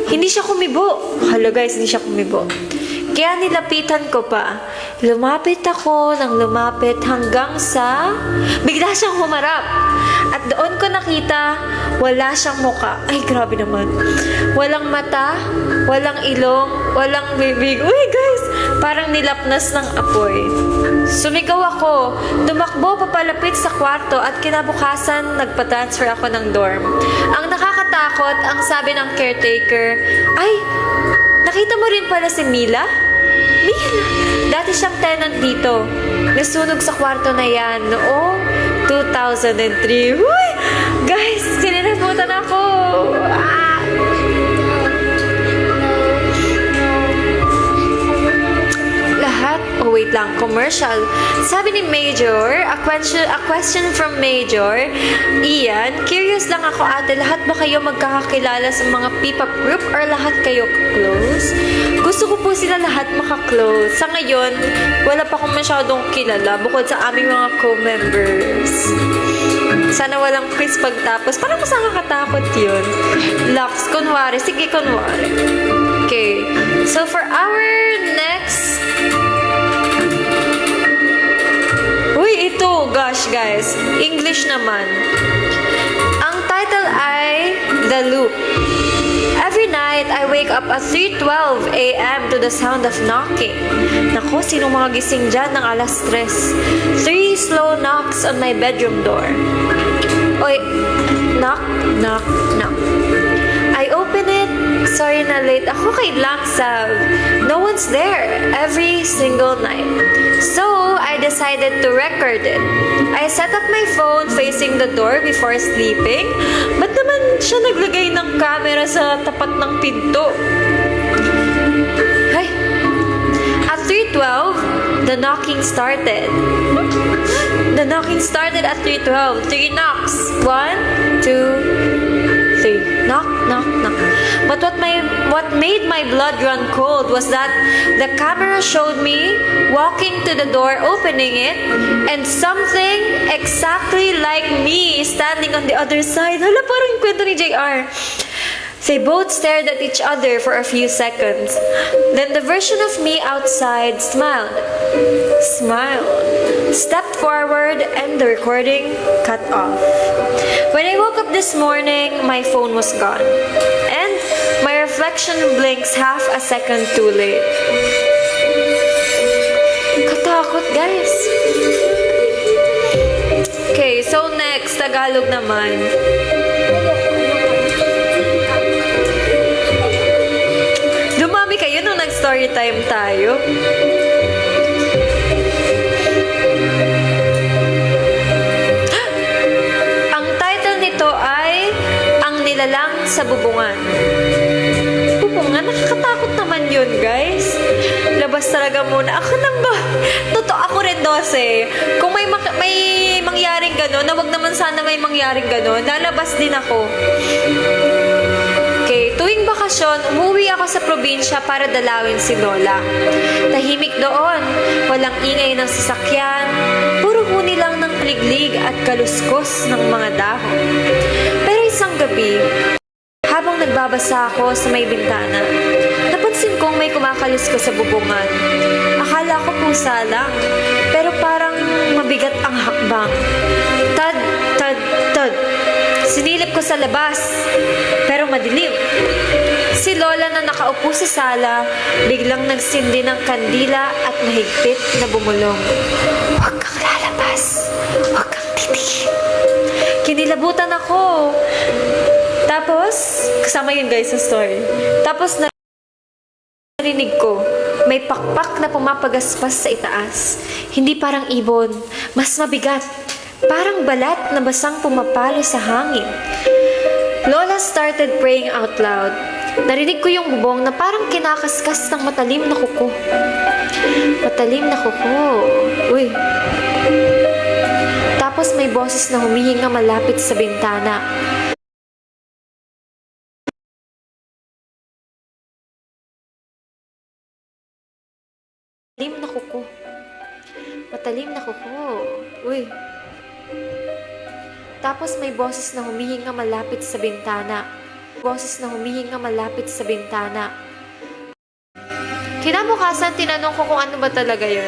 Hindi siya kumibo. Hello guys, hindi siya kumibo. Kaya nilapitan ko pa. Lumapit ako ng lumapit hanggang sa bigla siyang humarap. At doon ko nakita, wala siyang muka. Ay, grabe naman. Walang mata, walang ilong, walang bibig. Uy, guys! Parang nilapnas ng apoy. Sumigaw ako. Tumakbo papalapit sa kwarto at kinabukasan nagpa-transfer ako ng dorm. Ang nakakatakot, ang sabi ng caretaker, "Ay, nakita mo rin pala si Mila?" Mila? Dati siyang tenant dito. Nasunog sa kwarto na yan noong 2003. Uy! Guys, sinirabutan ako! Oh, wait lang. Commercial. Sabi ni Major, a question from Major, Ian, curious lang ako ate, lahat ba kayo magkakakilala sa mga P-pop group or lahat kayo close? Gusto ko po sila lahat makaklose. Sa ngayon, wala pa akong masyadong kilala bukod sa aming mga co-members. Sana walang quiz pagtapos. Parang mas nakakatakot yun. Lux, kunwari. Sige, kunwari. Okay. So, for our next... Uy, ito. Gosh, guys. English naman. Ang title ay The Loop. Every night, I wake up at 3:12 a.m. to the sound of knocking. Naku, sino mga gising dyan ng alas 3? 3 slow knocks on my bedroom door. Oy, knock, knock, knock. I open it. Sorry na late ako kay Langsab. No one's there every single night. So, I decided to record it. I set up my phone facing the door before sleeping. Ba't naman siya naglagay ng camera sa tapat ng pinto? Ay! At 3:12, the knocking started. The knocking started at 3:12. 3 knocks. 1, 2, 3. Knock, knock, knock. But what made my blood run cold was that the camera showed me walking to the door, opening it, and something exactly like me standing on the other side. Hala, parang yung kwento ni JR. They both stared at each other for a few seconds. Then the version of me outside smiled, stepped forward, and the recording cut off. When I woke up this morning, my phone was gone, and my reflection blinks half a second too late. Katakot, guys. Okay, so next, Tagalog naman. Dumami kayo nung nag-story time tayo. Ang title nito ay Ang Nilalang sa Bubungan. Bubungan? Nakakatakot naman yun, guys. Labas talaga muna. Ako na ba? Totoo, ako rin 12. Kung may mangyaring gano'n, na wag naman sana may mangyaring gano'n, lalabas din ako. Okay, tuwing bakasyon, umuwi ako sa probinsya para dalawin si Lola. Tahimik doon, walang ingay ng sasakyan, puro huni lang ng liglig at kaluskos ng mga dahon. Pero isang gabi, habang nagbabasa ako sa may bintana, napansin kong may kumakaluskos sa bubungan. Akala ko pusa lang, pero parang mabigat ang hakbang. Tad, tad, tad. Sinilip ko sa labas, pero madilim. Si Lola na nakaupo sa sala, biglang nagsindi ng kandila at mahigpit na bumulong. Huwag kang lalabas. Huwag kang titingin. Kinilabutan ako. Tapos, kasama yun guys sa story. Tapos narinig ko, may pakpak na pumapagaspas sa itaas. Hindi parang ibon, mas mabigat. Parang balat na basang pumapalo sa hangin. Lola started praying out loud. Narinig ko yung bubong na parang kinakaskas ng matalim na kuko. Matalim na kuko. Uy. Tapos may boses na humihinga malapit sa bintana. Matalim na kuko. Matalim na kuko. Uy. Tapos may boses na humihinga malapit sa bintana. Boses na humihinga malapit sa bintana. Kinabukasan, tinanong ko kung ano ba talaga yun.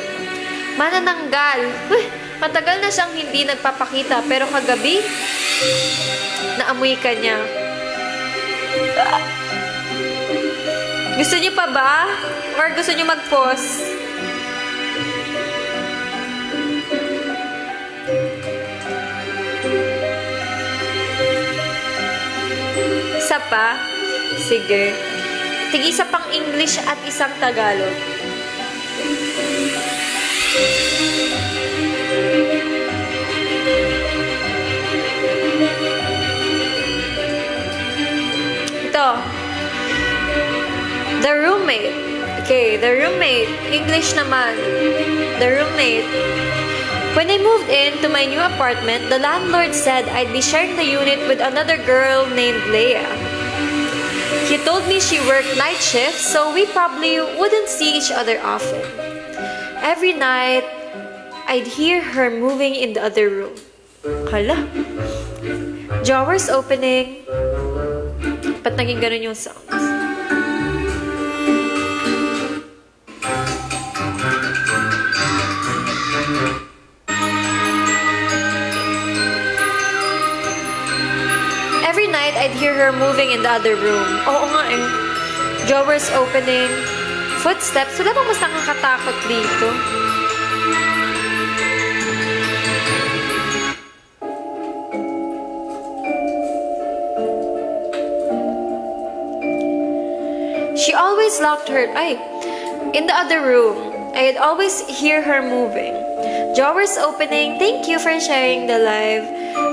Manananggal. Uy, matagal na siyang hindi nagpapakita, pero kagabi, naamoy ka niya. Gusto niyo pa ba? Or gusto niyo mag-pause? Isa pa? Sige. Tig-isa pang English at isang Tagalog. Ito. The roommate. Okay, the roommate. English naman. The roommate. When I moved into my new apartment, the landlord said I'd be sharing the unit with another girl named Leia. He told me she worked night shifts, so we probably wouldn't see each other often. Every night, I'd hear her moving in the other room. Hala. Drawers opening. Ba't naging ganun yung sounds? I'd hear her moving in the other room. Oo nga eh. Drawers opening. Footsteps. Wala bang mas nakakatakot dito? She always locked her... in the other room. I'd always hear her moving. Drawers opening. Thank you for sharing the live.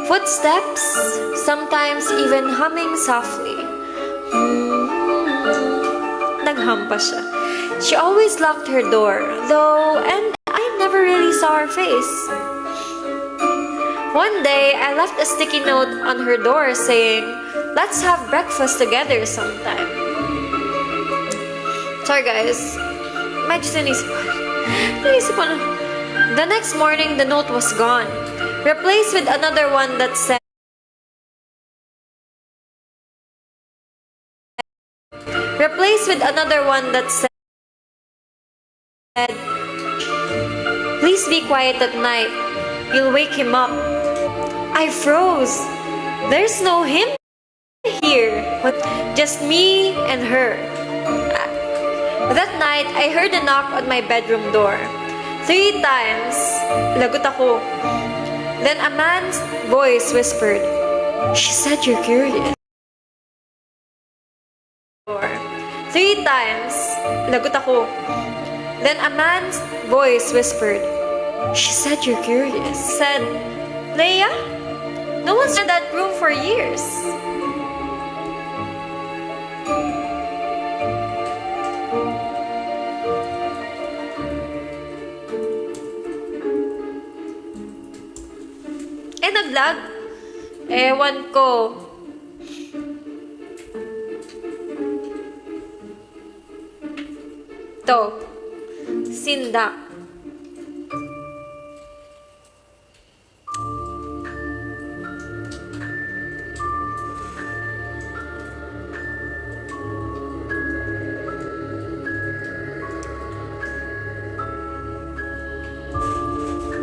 Footsteps. Sometimes even humming softly. Naghum pa siya. She always locked her door, though, and I never really saw her face. One day, I left a sticky note on her door saying, "Let's have breakfast together sometime." Sorry guys, medyo sinisip ko na. The next morning, the note was gone, replaced with another one that said, "Please be quiet at night. You'll wake him up." I froze. There's no him here, but just me and her. That night, I heard a knock on my bedroom door. 3 times. Lagot ako. Then a man's voice whispered, "She said you're curious." 3 times. Lagot ako. Then a man's voice whispered, "She said you're curious." Said, "Leia? No one's in that room for years." Nag-lag? Ewan ko. To. Sindak.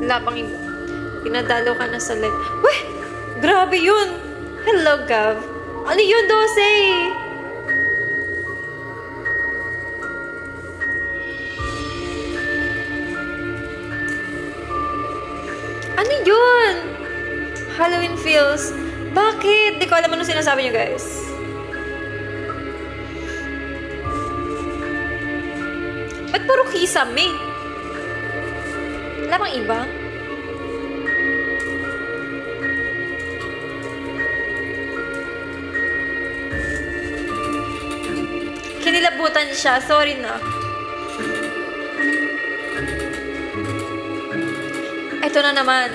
Wala pang iba. Pinadalo ka na sa live. Weh! Grabe yun! Hello, Gav. Ano yun, Dose? Ano yun? Halloween feels. Bakit? Di ko alam ano sinasabi niyo, guys. Ba't puro kisame? Wala bang iba? Kinilabutan siya. Sorry na. Ito na naman.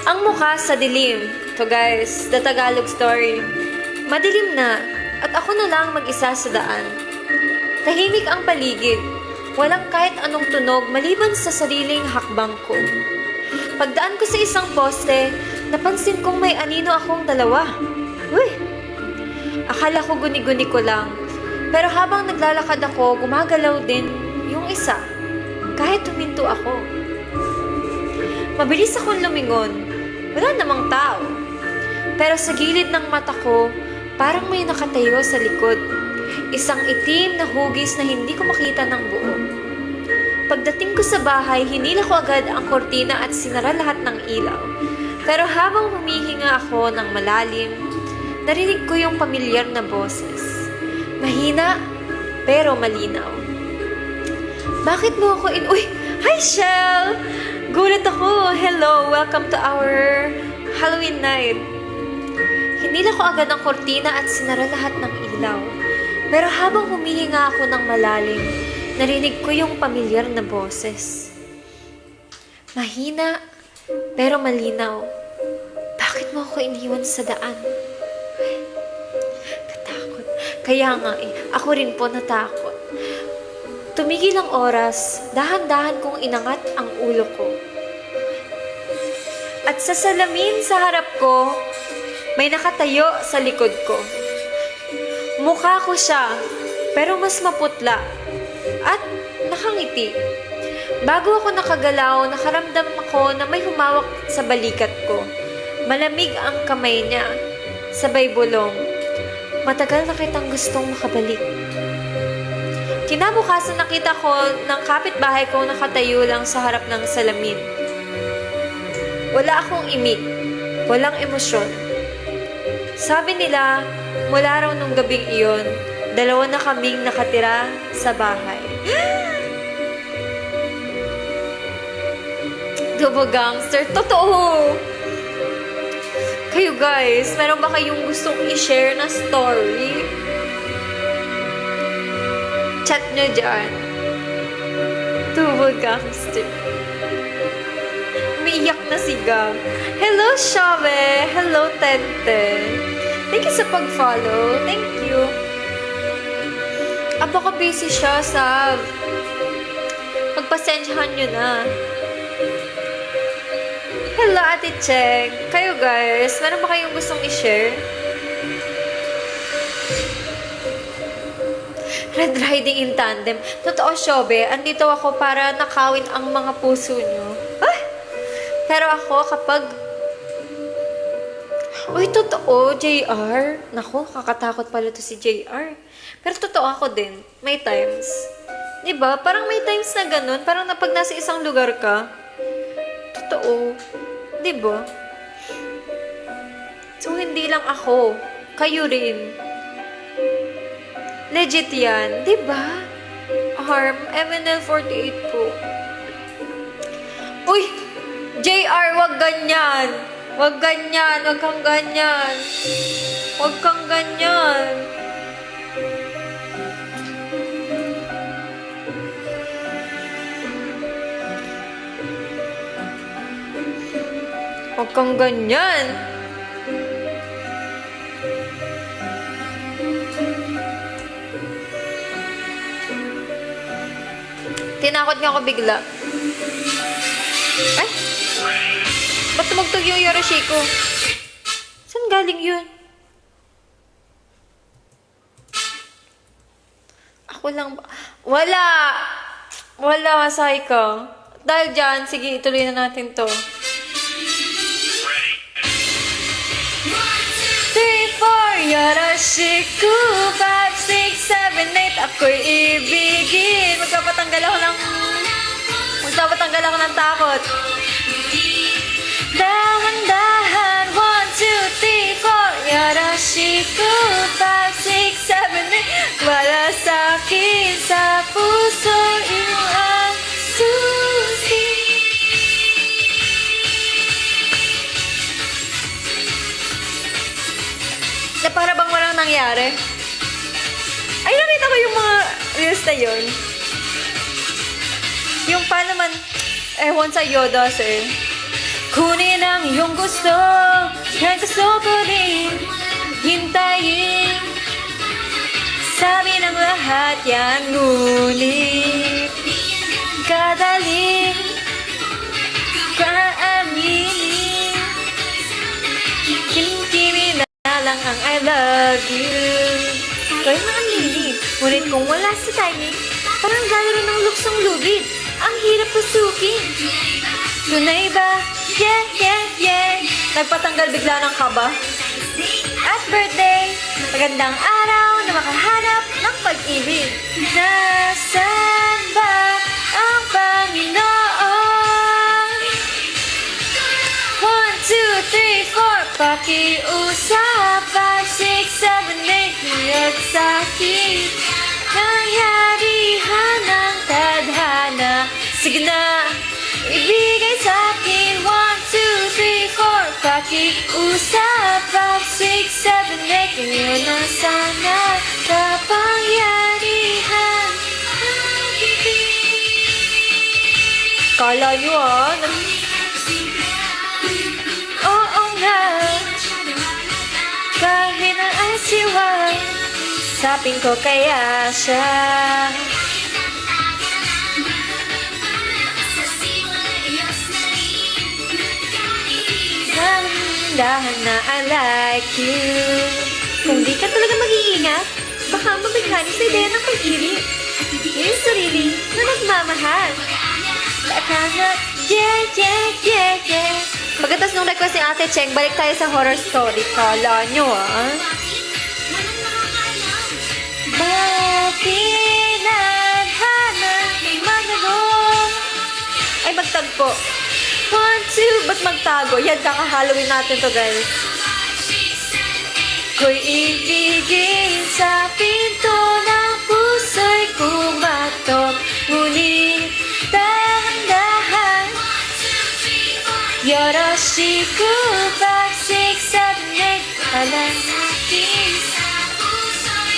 Ang mukha sa dilim. To guys, the Tagalog story. Madilim na at ako na lang mag-isa sa daan. Tahimik ang paligid. Walang kahit anong tunog maliban sa sariling hakbang ko. Pagdaan ko sa isang poste, napansin kong may anino akong dalawa. Uy! Akala ko guni-guni ko lang. Pero habang naglalakad ako, gumagalaw din yung isa. Kahit huminto ako. Mabilis akong lumingon. Wala namang tao. Pero sa gilid ng mata ko, parang may nakatayo sa likod. Isang itim na hugis na hindi ko makita ng buo. Pagdating ko sa bahay, hinila ko agad ang kortina at sinara lahat ng ilaw. Pero habang humihinga ako ng malalim, narinig ko yung pamilyar na boses. Mahina, pero malinaw. Bakit mo ako Uy! Hi, Shell! Gulat ako! Hello! Welcome to our Halloween night. Hinila ko agad ang kortina at sinara lahat ng ilaw. Pero habang humihinga ako ng malalim, narinig ko yung pamilyar na boses. Mahina, pero malinaw. Bakit mo ako iniwan sa daan? Katakot. Kaya nga ako rin po natakot. Tumigil ang oras, dahan-dahan kong inangat ang ulo ko. At sa salamin sa harap ko, may nakatayo sa likod ko. Mukha ko siya, pero mas maputla at nakangiti. Bago ako nakagalaw, nakaramdam ako na may humawak sa balikat ko. Malamig ang kamay niya. sabay bulong. Matagal na kitang gustong makabalik. Kinabukasan nakita ko ng kapitbahay ko nakatayo lang sa harap ng salamin. Wala akong imik, walang emosyon. Sabi nila, mula raw nung gabing iyon, 2 na kaming nakatira sa bahay. Double gangster, totoo! Kayo guys, meron ba kayong gustong i-share na story? Chat nyo dyan. Double gangster. Umiiyak na si Gab. Hello, Shave! Hello, Tente! Thank you sa pag-follow. Thank you. Apaka-busy siya sa... Pagpasensyahan nyo na. Hello, Ate Cheng. Kayo guys, meron ba kayong gustong i-share? Red Riding in Tandem. Totoo, Shobe. Andito ako para nakawin ang mga puso nyo. Ay! Pero ako, kapag... Uy, totoo, JR. Naku, kakatakot pala to si JR. Pero totoo ako din. May times. Diba? Parang may times na ganun. Parang na pag nasa isang lugar ka. Totoo. Diba? So, hindi lang ako. Kayo rin. Legit yan. Diba? Harm, MNL48 po. Uy! JR, wag ganyan! Wag ganyan! Wag kang ganyan! Wag kang ganyan! Wag kang ganyan! Tinakot niya ako bigla. Ay! Ba't tumugtog yung Yoroshiko? Saan galing yun? Ako lang ba? Wala! Wala, masay ka. Dahil dyan, sige, ituloy na natin to. 3, 4, Yoroshiko 5, 6, 7, 8 ako'y ibigin. Magpapatanggal ako ng takot. Dahan-dahan 1, 2, 3, 4 Yoroshiko 5, 6, 7, 8 wala sa'kin sa puso iyong susi. Na para bang walang nangyari? Ay, nakita ko yung mga reels na yun. Yung pa naman, ewan sa Yodas eh. Kunin ang iyong gusto, yan gusto ko din hintayin. Sabi ng lahat yan, ngunit kadali kaaminin. Kimi na lang ang I love you. Kaya maaminin, ngunit kung wala sa timing, parang galero ng luksong lubid. Ang hirap pasukin. Tunay ba? Yeah, yeah, yeah. Nagpatanggal bigla ng kaba. At birthday, magandang araw na makahanap ng pag-ibig. Nasaan ba ang Panginoon? 1, 2, 3, 4 Pakiusap 5, 6, 7, 8 Hiyag sa'kin Nangyarihan ng tadhana. Sige na, ibigay sa'kin 1, 2, 3, 4 Pakiusap 5, 6, 7, 8 Ngayon na sana kapangyarihan. Kala nyo oo nga. Kahit na ay siway, sapin ko kaya siya. Dahan na I like you. Kung di ka talaga mag-iingat, baka mabighan sa ideya ng pag-ibig. Yung sarili na nagmamahal. Baka nga, yeah, yeah, yeah, yeah. Pagkatapos nung request ni Ate Cheng, balik tayo sa horror story. Kala nyo, ah. Matinadhana, magagong. Ay, magtagpo. 1, 2, ba't magtago? Yan, kaka-Halloween natin to, guys. Ko'y ibigin sa pinto ng puso'y kumatok. Ngunit dahan-dahan Yoroshiku 5, 6, 7, 8 Alam natin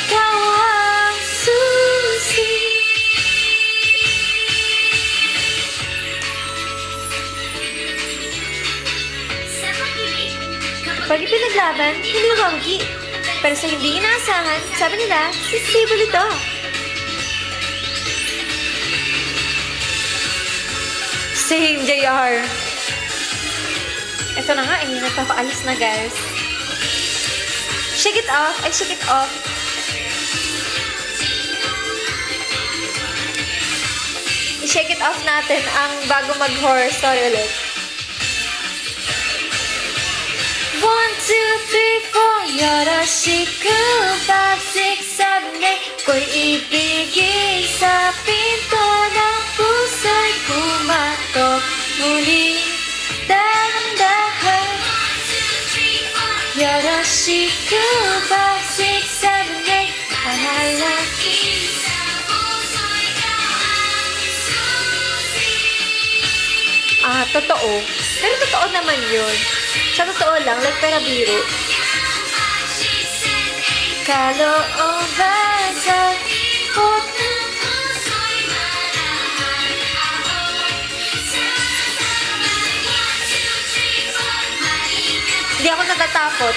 ikaw ang susi. Pag ipinaglaban, hindi mawagi. Pero sa hindi inaasahan, sabi nila, sisibol ito. Same, JR. Ito na nga, nagpapaalis na, guys. Shake it off. Ay, shake it off. I-shake it off natin ang bago mag-horror story ulit. 1, 2, 3, 4 Yoroshiku 5, 6, 7, 8 Ko'y ibigin sa pinto ng puso'y kumatok. Ngunit dahan-dahan Yoroshiku 5, 6, 7, 8 Mahalaking totoo. Pero totoo naman yun. Sa totoo lang, like pera biro. Kalooban sa ikot ng puso'y malahan. Hindi ako natatakot.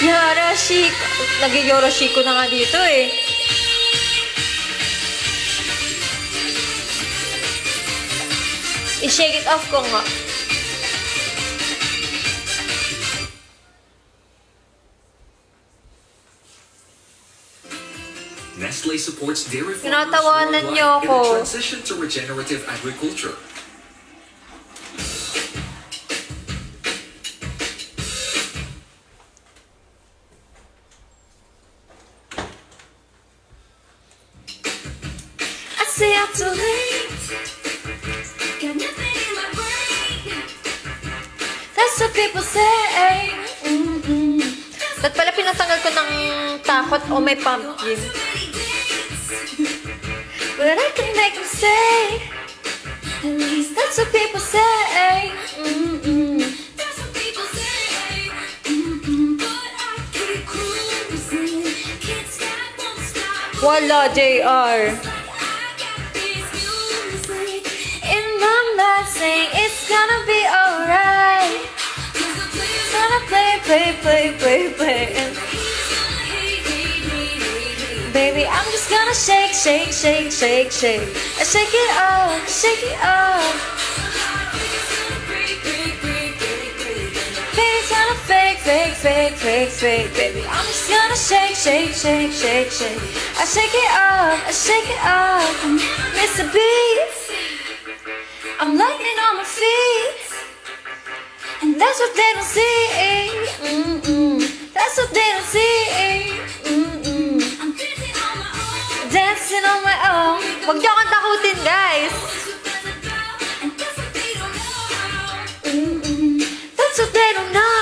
Yoroshiku. Nag-Yoroshiku na nga dito eh. I-shake it off ko nga. Nestle supports dairy farmers Tinatawanan worldwide niyo in ako. the transition to regenerative agriculture. I say I'm too late. Got nothing in my brain. That's what people say. Ba't pala pinatanggal ko ng takot o may pumpkin? But I can make them say. At least that's what people say. That's what people say. But I keep cruising. Can't stop, won't stop. Wala, JR. I got this music. In my mind saying it's gonna be alright. Cause the players Gonna play. And baby, I'm just gonna shake. I shake it off. Baby, it's gonna fake. Baby, I'm just gonna shake. I shake it off. Miss a beat. I'm lightning on my feet. And that's what they don't see. That's what they don't see. I'm dancing on my own. Dancing on my own. Huwag niyo akong takutin, guys. And that's what they don't know. That's what they don't know.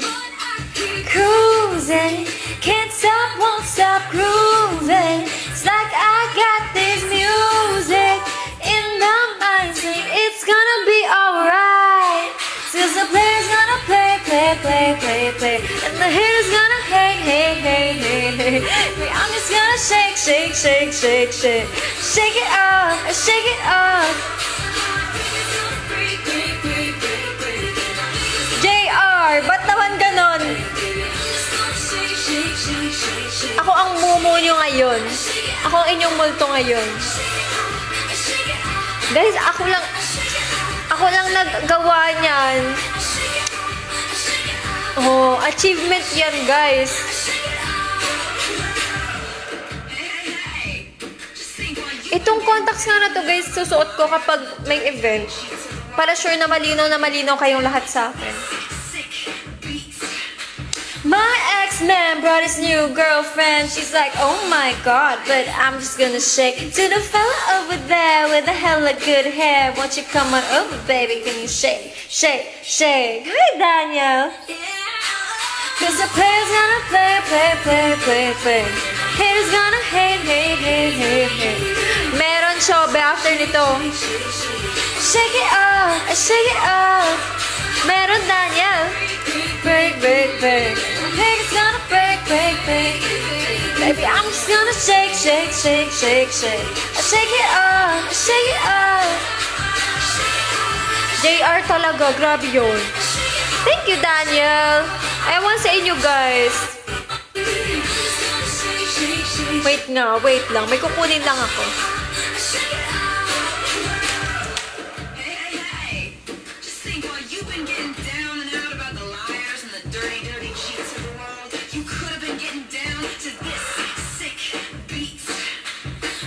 But I keep Cruising, can't stop, won't stop grooving. It's like I got this music in my mind saying it's gonna be alright. Cause the player's gonna play. And the haters gonna hate. I'm just gonna shake. Shake it off. JR, ba't naman ganon? Ako ang mumu nyo ngayon. Ako ang inyong multo ngayon. Guys, ako lang naggawa niyan. Oh, achievement yan, guys. Itong contacts nga na to guys, susuot ko kapag may event. Para sure na malinaw kayong lahat sa akin. My ex-man brought his new girlfriend. She's like, oh my god, but I'm just gonna shake. To the fella over there with the hella good hair, won't you come on over, baby? Can you shake, shake, shake? Hey, Daniel. Cause the player's gonna play. Haters gonna hate. Meron shobe after nito. Shake it off. Meron, Daniel. Break. Haters gonna break. Baby, I'm just gonna shake. I shake it off. JR talaga, grabe yun. Thank you, Daniel. Ewan sa inyo, guys. Wait lang. May kukunin lang ako. Hey, just think while you've been getting down and out about the liars and the dirty cheats of the world, you could have been getting down to this sick beat.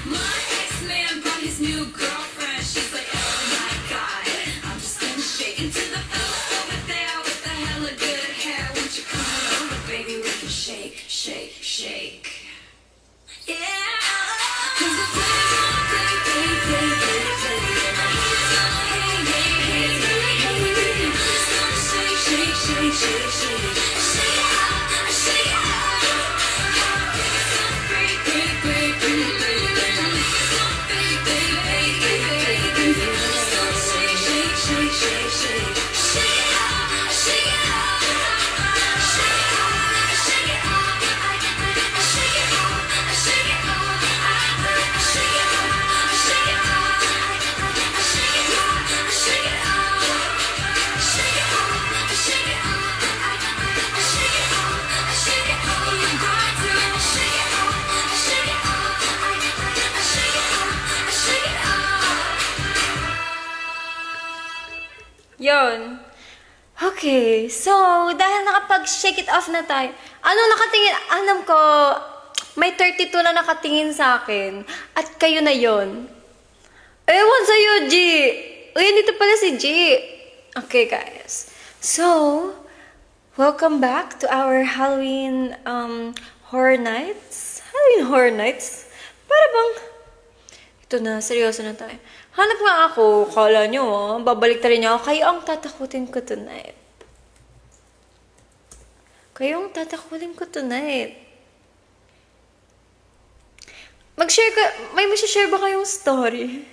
My ex-man brought his new girlfriend. She's like, oh my god, I'm just gonna shake into the fella over there with the hella good hair. Won't you come on over, baby? We can shake. Yeah. 'Cause the players gonna play. Yon. Okay, so, dahil nakapag-shake it off na tayo, ano nakatingin, alam ko, may 32 na nakatingin sa akin, at kayo na yon. Ewan sa'yo, G! Uy, dito pala si G. Okay, guys. So, welcome back to our Halloween Horror Nights. Halloween Horror Nights? Para bang, ito na, seryoso na tayo. Hanap nga ako, kala nyo, babalik ta rin niyo ako. Kayo ang tatakutin ko tonight. Mag-share ka, may share ba kayong story?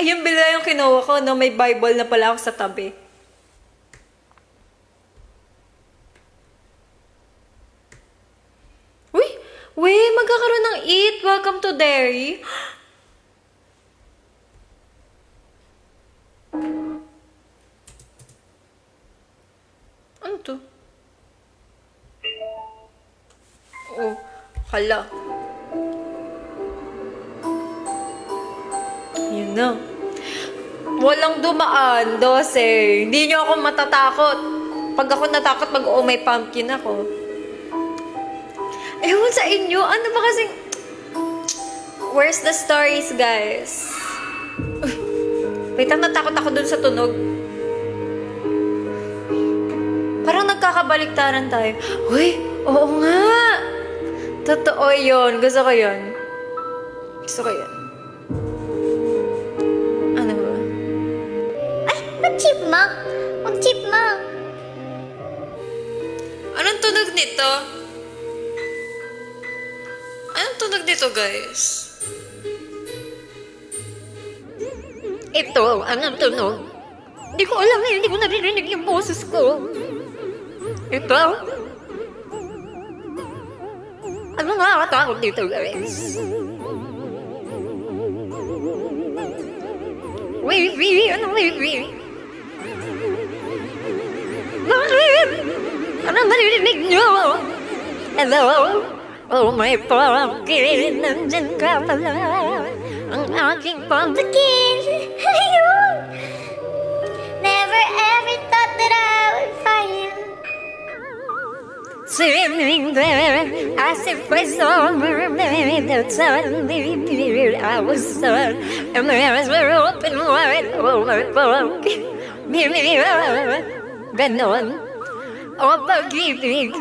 Ayun, bila yung kinuha ko, no? May Bible na pala ako sa tabi. Uy, magkakaroon ng eat. Welcome to Dairy. Ano to? Oh, hala. Yun na. Walang dumaan, 12. Hindi nyo ako matatakot. Pag ako natakot, mag-may pumpkin ako. Ewan sa inyo, ano ba kasing... Where's the stories, guys? Uy, wait, natakot ako dun sa tunog. Parang nagkakabaliktaran tayo. Uy, oo nga. Totoo yun. Gusto ko yun. Ano ba? Ay, mag-chipmunk! Mag-chipmunk! Anong tunog nito? Anong tunog nito, guys? Ito, anong tunog? Hindi ko alam hindi ko naririnig yung boses ko. Ito? Ano nakakatakot dito, guys? Wavy? Anong wavy? Bakit? Anong naririnig nyo? Hello? Oh, my pumpkin, nandyan ka pala. Ang aking pumpkin. Ayun! Never ever thought that I would find you. sitting there as if I saw mermaid that suddenly appeared. I was stunned, and my eyes were open wide, overflowing. Ganon, o pag-ibig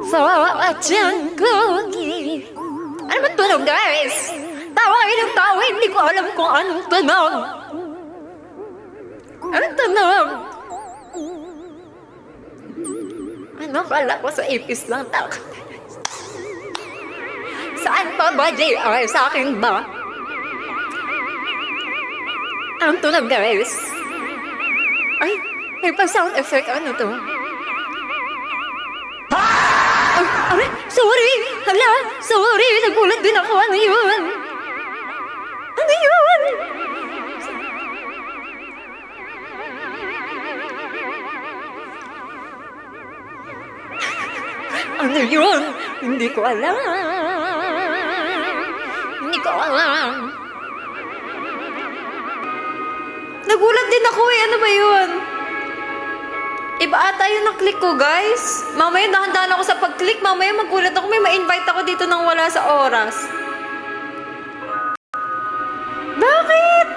sa tiyan ko. Ano ba tunog, guys? Tawagin ng tawa, hindi ko alam kung anong tunog. Anong tunog? Ano, kala ko sa ipis lang tao. Saan pa ba, JR? Sa akin ba? Anong tunog, guys? Ay, may pa-sound effect. Ano to? Ay, sorry! Hala! Sorry! Nagulat din ako. Ano yun? Ano yun? Ano yun? Hindi ko alam. Hindi ko alam. Nagulat din ako eh. Ano ba yun? Iba ata yung na-click ko, guys. Mamaya dahan-dahan ako sa pag-click. Mamaya magulat ako. May ma-invite ako dito nang wala sa oras. Bakit?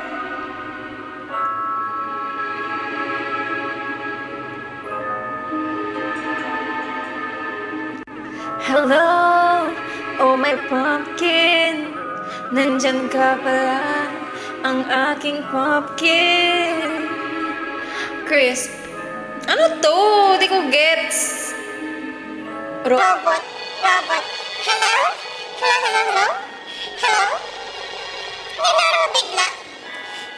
Hello, oh my pumpkin. Nandyan ka pala, ang aking pumpkin. Crisp. Ano to? Di ko gets. Robot. Hello? Hello? Hello? Hello? Nilaro bigla.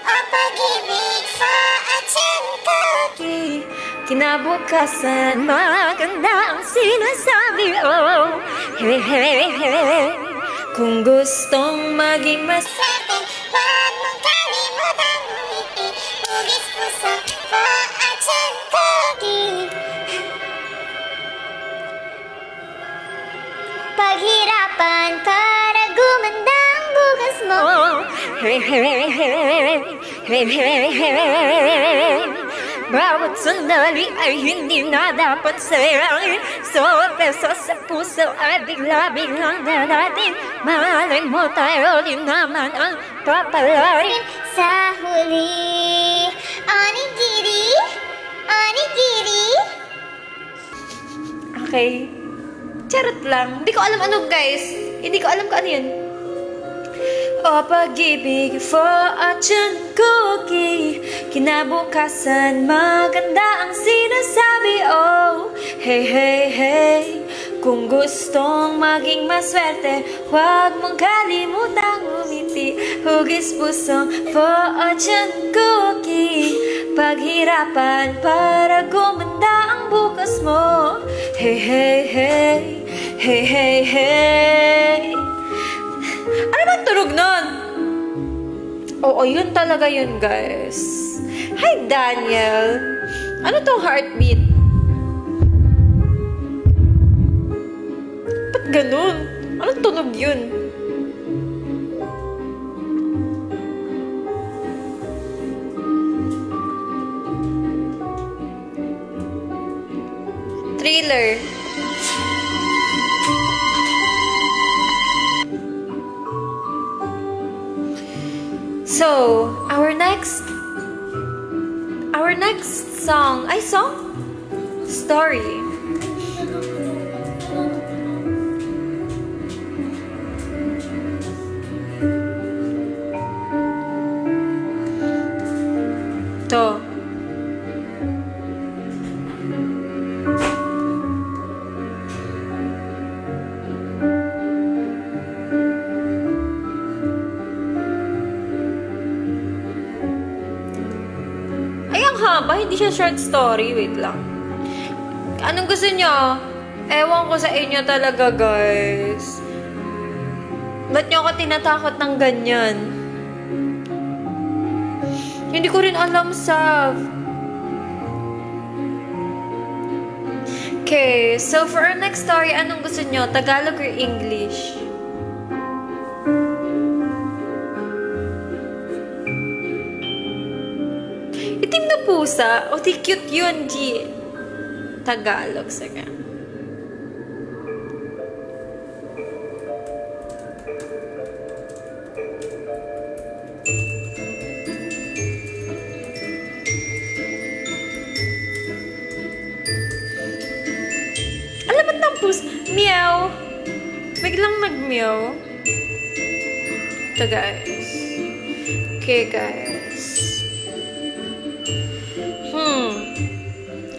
O pag-ibig sa atyan ko. Kinabukasan, maganda ang sinasabi. Oh, hey, hey, hey. Kung gustong maging mas... Swerte, huwag mong kalimutang umiti. Ugis puso po atyan ko. Paghirapan para gumanda ang bukas mo. Hey, hey, hey, hey, hey, hey, hey. Bawat sandali ay hindi na dapat sayangin. So, peso sa puso ay bigla-biglang dadating. Malay mo tayo din naman ang papalarin. Sa huli, onigiri, onigiri. Okay. Charot lang. Hindi ko alam ano, guys. Hindi ko alam kung ano yun. O pag-ibig for a tiyan cookie. Kinabukasan, maganda ang sinasabi. Oh, hey, hey, hey. Kung gustong maging maswerte, huwag mong kalimutang umiti. Hugis puso for a tiyan cookie. Paghirapan para gumanda ang bukas mo. Hey, hey, hey. Hey, hey, hey. Ano ba tunog nun? Oo, yun talaga yun, guys. Hi, Daniel. Ano tong heartbeat? Ba't ganun? Anong tunog yun? Thriller. So, our next song? Story. To. Haba, hindi siya short story. Wait lang. Anong gusto nyo? Ewan ko sa inyo talaga, guys. Ba't nyo ako tinatakot ng ganyan? Hindi ko rin alam sa... Okay, so for our next story, anong gusto nyo? Tagalog or English? Itim na pusa. O, di cute yun, G. Tagalog, saga. Biglang nag-meow. Ito, guys. Okay, guys.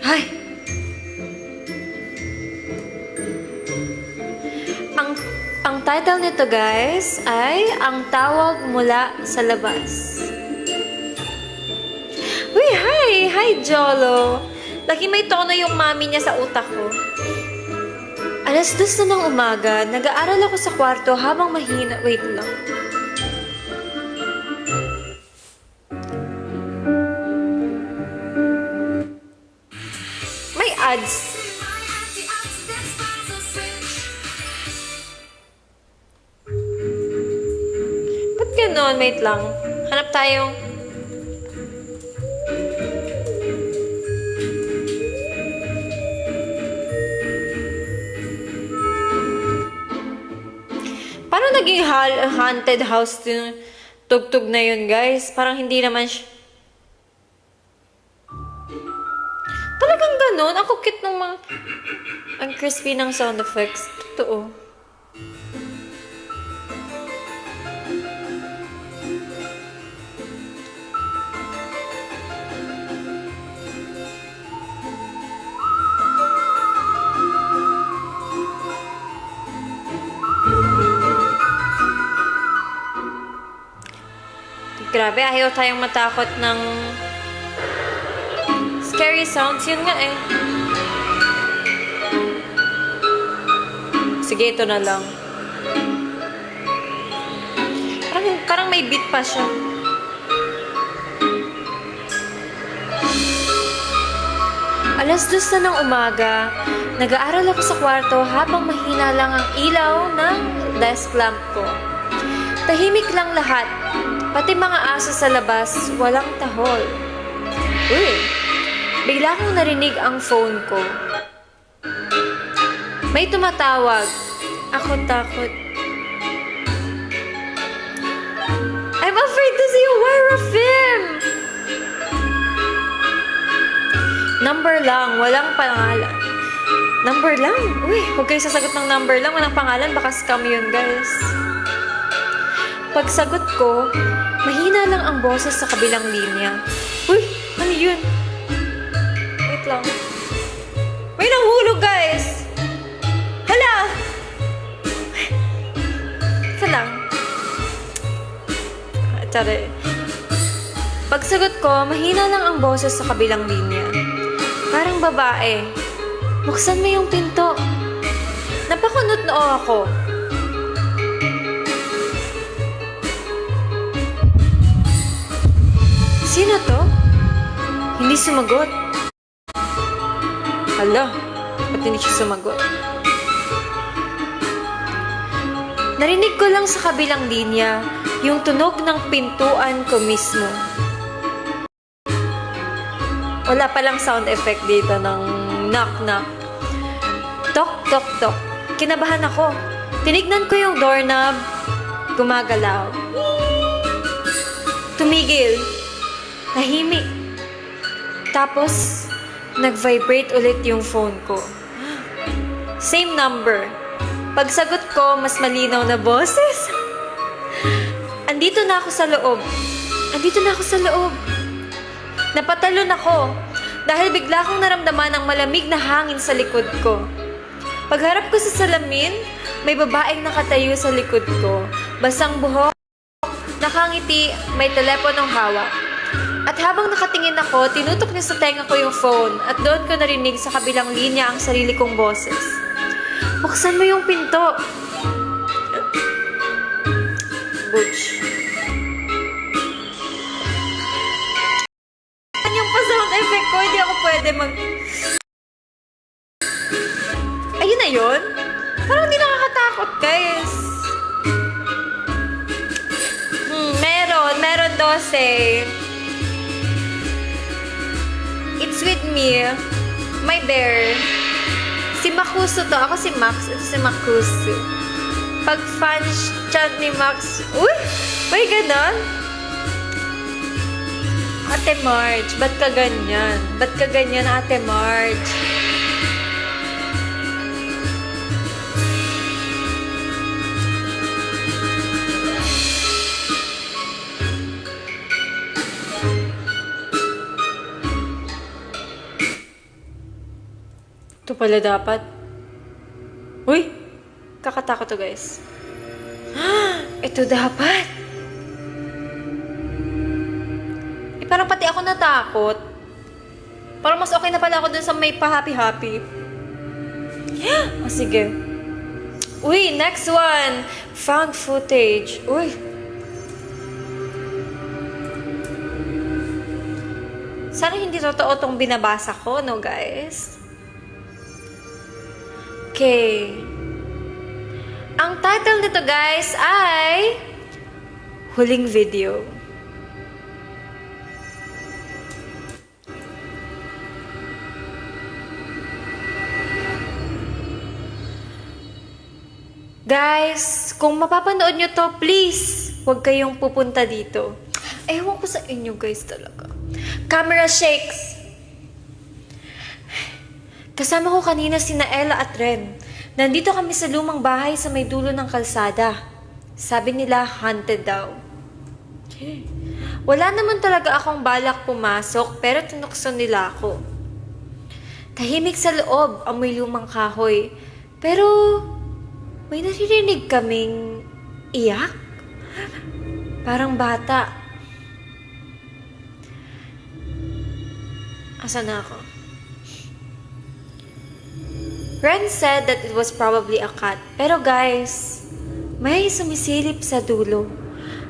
Ay! Ang title nito, guys, ay Ang Tawag Mula sa Labas. Uy, hi! Hi, Jolo! Lagi may tono yung mami niya sa utak ko. 2:00 na ng umaga, nag-aaral ako sa kwarto habang mahina. Wait lang. May ads. Ba't ganon? Wait lang. Hanap tayong... Paano naging haunted house yung tugtog na yun, guys? Parang hindi naman siya... Talagang ganun? Ang cute ng mga... Ang crispy ng sound effects. Totoo. Grabe, ayaw tayong matakot ng scary sounds. Yun nga eh. Sige, ito na lang. Parang may beat pa siya. Alas 2 na ng umaga, nag-aaral ako sa kwarto habang mahina lang ang ilaw ng desk lamp ko. Tahimik lang lahat. Pati mga aso sa labas, walang tahol. Uy! Bigla kong narinig ang phone ko. May tumatawag. Ako takot. I'm afraid to see you wear a film! Number lang, walang pangalan. Number lang? Uy, huwag kayo sasagot ng number lang, walang pangalan, baka scam yun, guys. Pagsagot ko, mahina lang ang boses sa kabilang linya. Uy, ano yun? Wait lang. May nahulog, guys! Hala! Ika lang. Tsare. Pagsagot ko, mahina lang ang boses sa kabilang linya. Parang babae. Buksan mo yung pinto. Napakunot noo ako. Sino to? Hindi sumagot. Hala, ba't hindi siya sumagot? Narinig ko lang sa kabilang linya yung tunog ng pintuan ko mismo. Wala palang sound effect dito ng knock-knock. Tok, tok, tok. Kinabahan ako. Tinignan ko yung doorknob. Gumagalaw. Tumigil. Tahimik. Tapos, nag-vibrate ulit yung phone ko. Same number. Pagsagot ko, mas malinaw na boses. Andito na ako sa loob. Andito na ako sa loob. Napatalon ako dahil bigla kong naramdaman ang malamig na hangin sa likod ko. Pagharap ko sa salamin, may babaeng nakatayo sa likod ko. Basang buhok, nakangiti, may teleponong hawak. At habang nakatingin ako, tinutok niya sa tenga ko yung phone at doon ko narinig sa kabilang linya ang sarili kong boses. Buksan mo yung pinto. Butch. Yung pa-sound effect ko, hindi ako pwede Ayun na yun? Parang hindi nakakatakot, guys. Meron 12. It's with me, my bear. Si Makuso to. Ako si Max. Ito si Makuso. Pag fan chat ni Max, uy! May ganon? Ate Marge, ba't ka ganyan? Ba't ka ganyan, Ate Marge? pala dapat. Uy! Kakatakot to, guys. Ito dapat. Eh, parang pati ako natakot. Parang mas okay na pala ako dun sa may pa-happy-happy. Sige. Uy, next one. Found footage. Uy. Sana hindi totoo tong binabasa ko, no, guys? Okay. Ang title nito, guys, ay Huling Video. Guys, kung mapapanood nyo to, please, huwag kayong pupunta dito. Ewan ko sa inyo, guys, talaga. Camera shakes. Kasama ko kanina sina Ella at Ren. Nandito kami sa lumang bahay sa may dulo ng kalsada. Sabi nila, haunted daw. Wala naman talaga akong balak pumasok, pero tinukso nila ako. Tahimik sa loob, amoy lumang kahoy. Pero, may naririnig kaming iyak. Parang bata. Asan na ako? Ren said that it was probably a cat. Pero guys, may sumisilip sa dulo.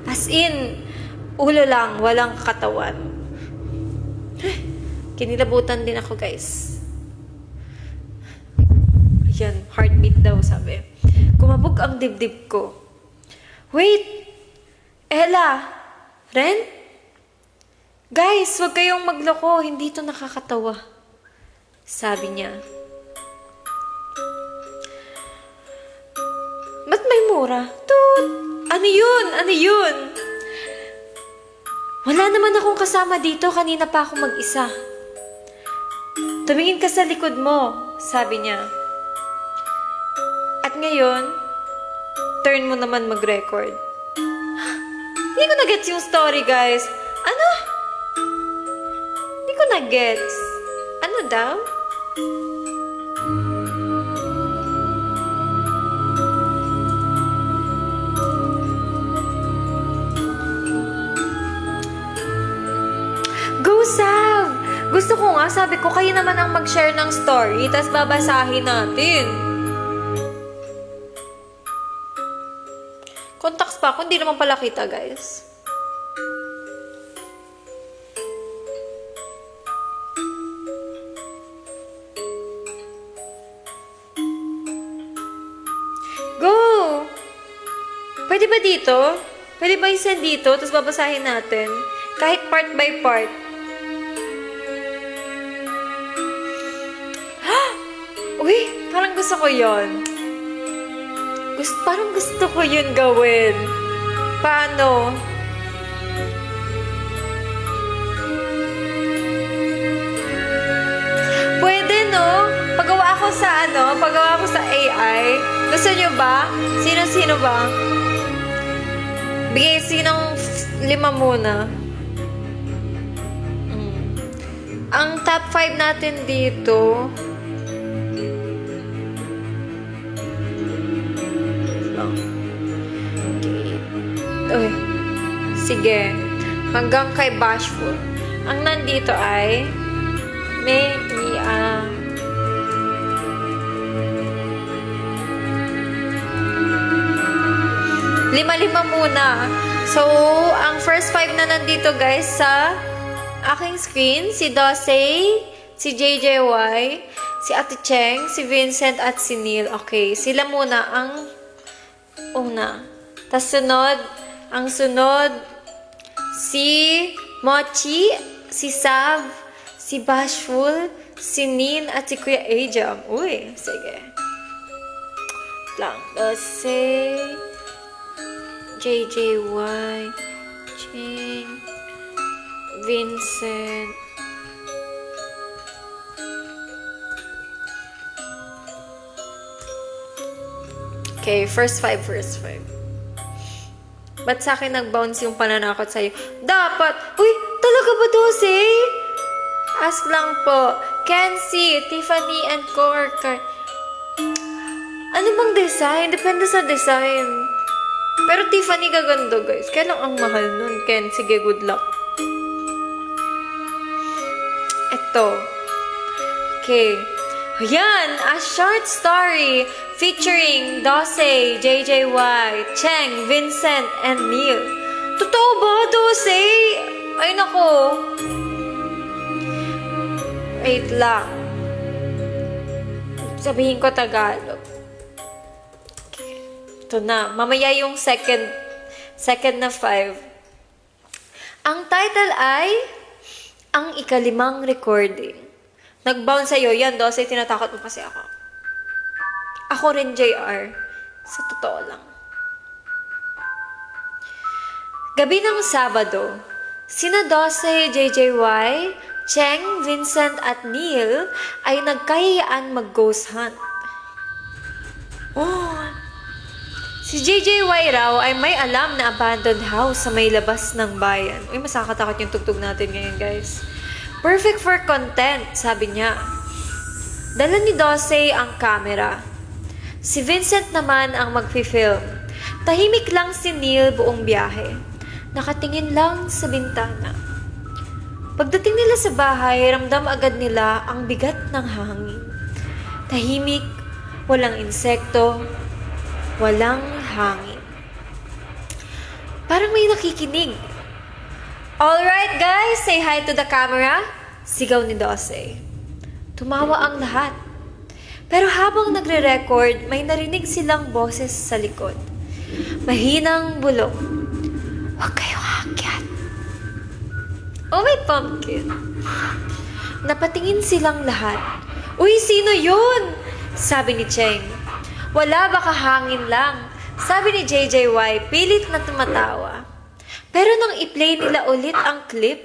As in, ulo lang, walang katawan. Kinilabutan din ako, guys. Ayan, heartbeat daw, sabi. Kumabog ang dibdib ko. Wait! Ella! Ren? Guys, huwag kayong magloko. Hindi to nakakatawa. Sabi niya. Ba't may mura? Toot! Ano yun? Ano yun? Wala naman akong kasama dito. Kanina pa ako mag-isa. Tumingin ka sa likod mo, sabi niya. At ngayon, turn mo naman mag-record. Hindi ko na-gets yung story, guys. Ano? Hindi ko na-gets. Ano daw? Go, Sav! Gusto ko nga, sabi ko, kayo naman ang mag-share ng story, tas babasahin natin. Contacts pa ako, hindi naman pala kita, guys. Go! Pwede ba dito? Pwede ba i-send dito, tapos babasahin natin? Kahit part by part. Uy, parang gusto ko yon. Parang gusto ko yun gawin. Paano? Pwede, no? Pagawa ko sa pagawa ko sa AI. Gusto nyo ba? Sino-sino ba? Bigay sinong 5 muna. Ang top 5 natin dito. Okay. Sige. Hanggang kay Bashful. Ang nandito ay lima muna. So, ang first 5 na nandito, guys, sa aking screen, si Dosey, si JJY, si Ate Cheng, si Vincent, at si Neil. Okay, sila muna ang una. Tas ang sunod, si Mochi, si Sav, si Bashful, si Nin, at si Kuya Ajam. Uy, sige. Lang. Dosey, JJY, Cheng, Vincent, okay, first five. Ba't sa akin nag-bounce yung pananakot sa'yo? Dapat! Uy! Talaga ba, Dosey? Ask lang po. Kenzie, Tiffany, and Corker. Ano bang design? Depende sa design. Pero Tiffany gaganda, guys. Kaya lang ang mahal nun, Ken. Sige, good luck. Ito. Okay. Ayan! A short story featuring Dosey, JJY, Cheng, Vincent, and Neil. Totoo ba, Dosey? Ay, nako. Wait lang. Sabihin ko Tagalog. Okay. Ito na. Mamaya yung second na 5. Ang title ay Ang Ikalimang Recording. Nag-bounce sa'yo. Yan, Dosey, tinatakot mo kasi ako. Ako rin, JR. Sa totoo lang. Gabi ng Sabado, sina Dosey, JJY, Cheng, Vincent at Neil ay nagkayayaan mag-ghost hunt. Oh! Si JJY raw ay may alam na abandoned house sa may labas ng bayan. Uy, mas nakakatakot yung tugtog natin ngayon, guys. Perfect for content, sabi niya. Dala ni Dosey ang camera. Si Vincent naman ang mag-film. Tahimik lang si Neil buong biyahe. Nakatingin lang sa bintana. Pagdating nila sa bahay, ramdam agad nila ang bigat ng hangin. Tahimik, walang insekto, walang hangin. Parang may nakikinig. Alright guys, say hi to the camera. Sigaw ni Dosey. Tumawa ang lahat. Pero habang nagre-record, may narinig silang boses sa likod. Mahinang bulong. Huwag kayong aakyat. Oh, may pumpkin. Napatingin silang lahat. Uy, sino yun? Sabi ni Cheng. Wala, baka hangin lang. Sabi ni JJY, pilit na tumatawa. Pero nang i-play nila ulit ang clip,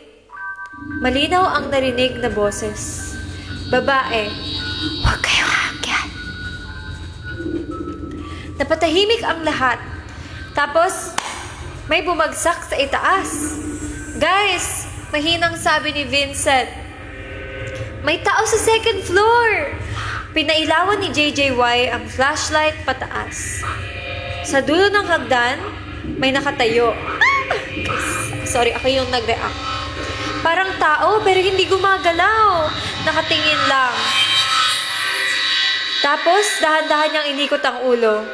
malinaw ang narinig na boses. Babae, huwag kayong aakyat. Napatahimik ang lahat. Tapos, may bumagsak sa itaas. Guys, mahinang sabi ni Vincent. May tao sa second floor. Pinailawan ni JJY ang flashlight pataas. Sa dulo ng hagdan, may nakatayo. Sorry, ako yung nag-react. Parang tao pero hindi gumagalaw. Nakatingin lang. Tapos, dahan-dahan niyang inikot ang ulo.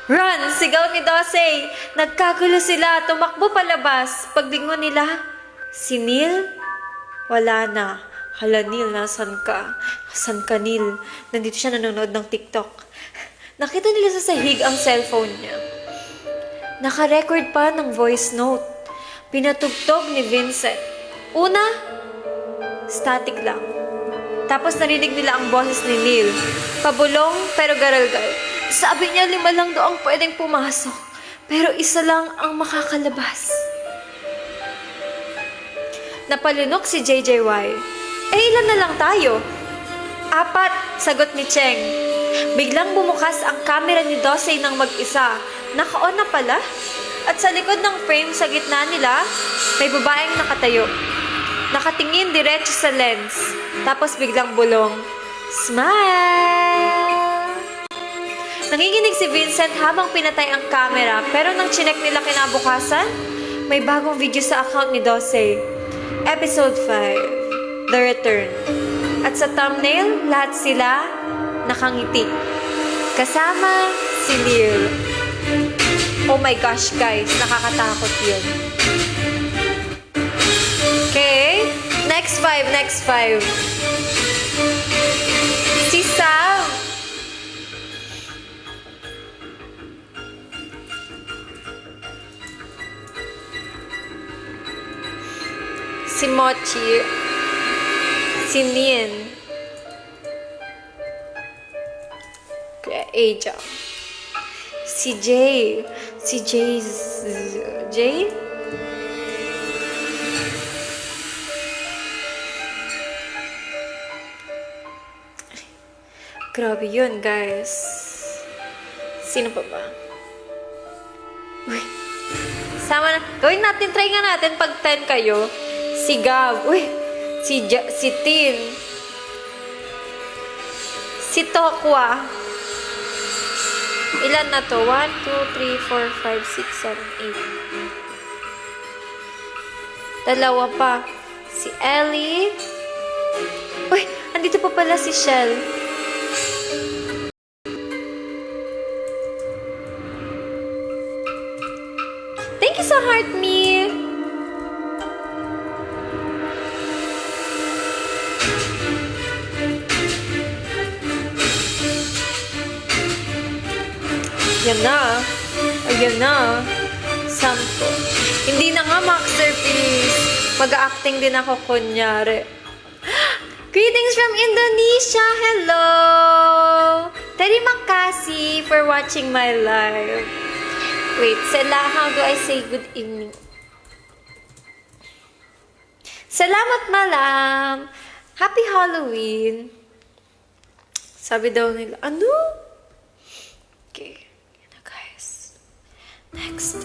Run! Sigaw ni Dosey. Nagkagulo sila. Tumakbo palabas. Paglingon nila, si Neil, wala na. Hala, Neil, nasan ka? Nasan ka, Neil? Nandito siya nanonood ng TikTok. Nakita nila sa sahig ang cellphone niya. Naka-record pa ng voice note. Pinatugtog ni Vincent. Una, static lang. Tapos narinig nila ang boses ni Neil. Pabulong pero garalgal. Sabi niya 5 lang daw ang pwedeng pumasok. Pero 1 lang ang makakalabas. Napalunok si JJY. Eh, ilan na lang tayo? 4, sagot ni Cheng. Biglang bumukas ang camera ni Dosey ng mag-isa. Naka-on na pala. At sa likod ng frame sa gitna nila, may babaeng nakatayo. Nakatingin diretso sa lens. Tapos biglang bulong, smile! Nanginginig si Vincent habang pinatay ang camera, pero nang chinek nila kinabukasan, may bagong video sa account ni Dosey. Episode 5, The Return. At sa thumbnail, lahat sila nakangiti. Kasama si Neil. Oh my gosh, guys, nakakatakot yun. Okay, next 5. Si Sam. Si Mochi. Si Nien. Kaya Aja. Si Jay. Si Jay. Jay? Grabe yun, guys. Sino pa ba? Uy. Sama na. Gawin natin, try nga natin pag 10 kayo. Si Gab. Uy, Si Tin. Si Tokwa. Ilan na to? 1, 2, 3, 4, 5, 6, 7, 8. Dalawa pa. Si Ellie. Uy, andito pa pala si Shell. Thank you sa heart me. Yan na. Ayan na. Sampo. Hindi na nga, masterpiece. Mag-acting din ako kunyari. Greetings from Indonesia. Hello. Terima kasih for watching my live. Wait, how do I say good evening? Salamat malam. Happy Halloween. Sabi daw nila, ano? Okay. Yan na, guys. Next.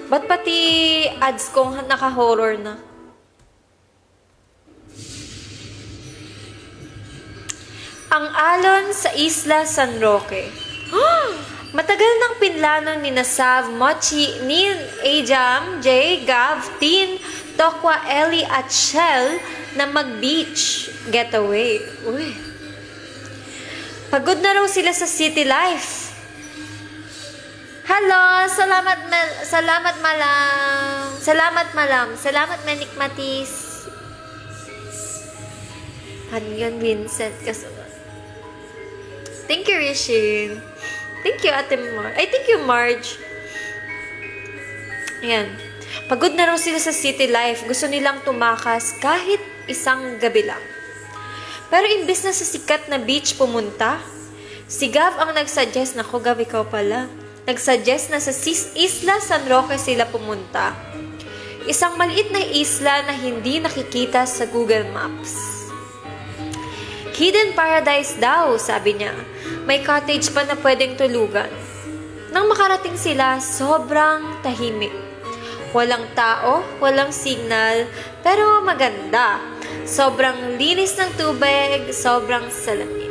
Ba't pati ads kong naka-horror na? Ang alon sa Isla San Roque. Matagal nang pinlano ni Nasav, Mochi, Nin, Ajam, Jay, Gav, Tin, Tokwa, Ellie at Shell na mag-beach getaway. Uy. Pagod na raw sila sa city life. Hello! Salamat malam. Salamat Manik Matis. Ano yun, Vincent? Thank you, Rishin. Thank you, Ate thank you, Marge. Ayan. Pagod na raw sila sa city life. Gusto nilang tumakas kahit isang gabi lang. Pero imbes na sa sikat na beach pumunta, si Gav ang nagsuggest na Gav, ikaw pala. Nagsuggest na sa Isla San Roque sila pumunta. Isang maliit na isla na hindi nakikita sa Google Maps. Hidden paradise daw, sabi niya. May cottage pa na pwedeng tulugan. Nang makarating sila, sobrang tahimik. Walang tao, walang signal, pero maganda. Sobrang linis ng tubig, sobrang salamin.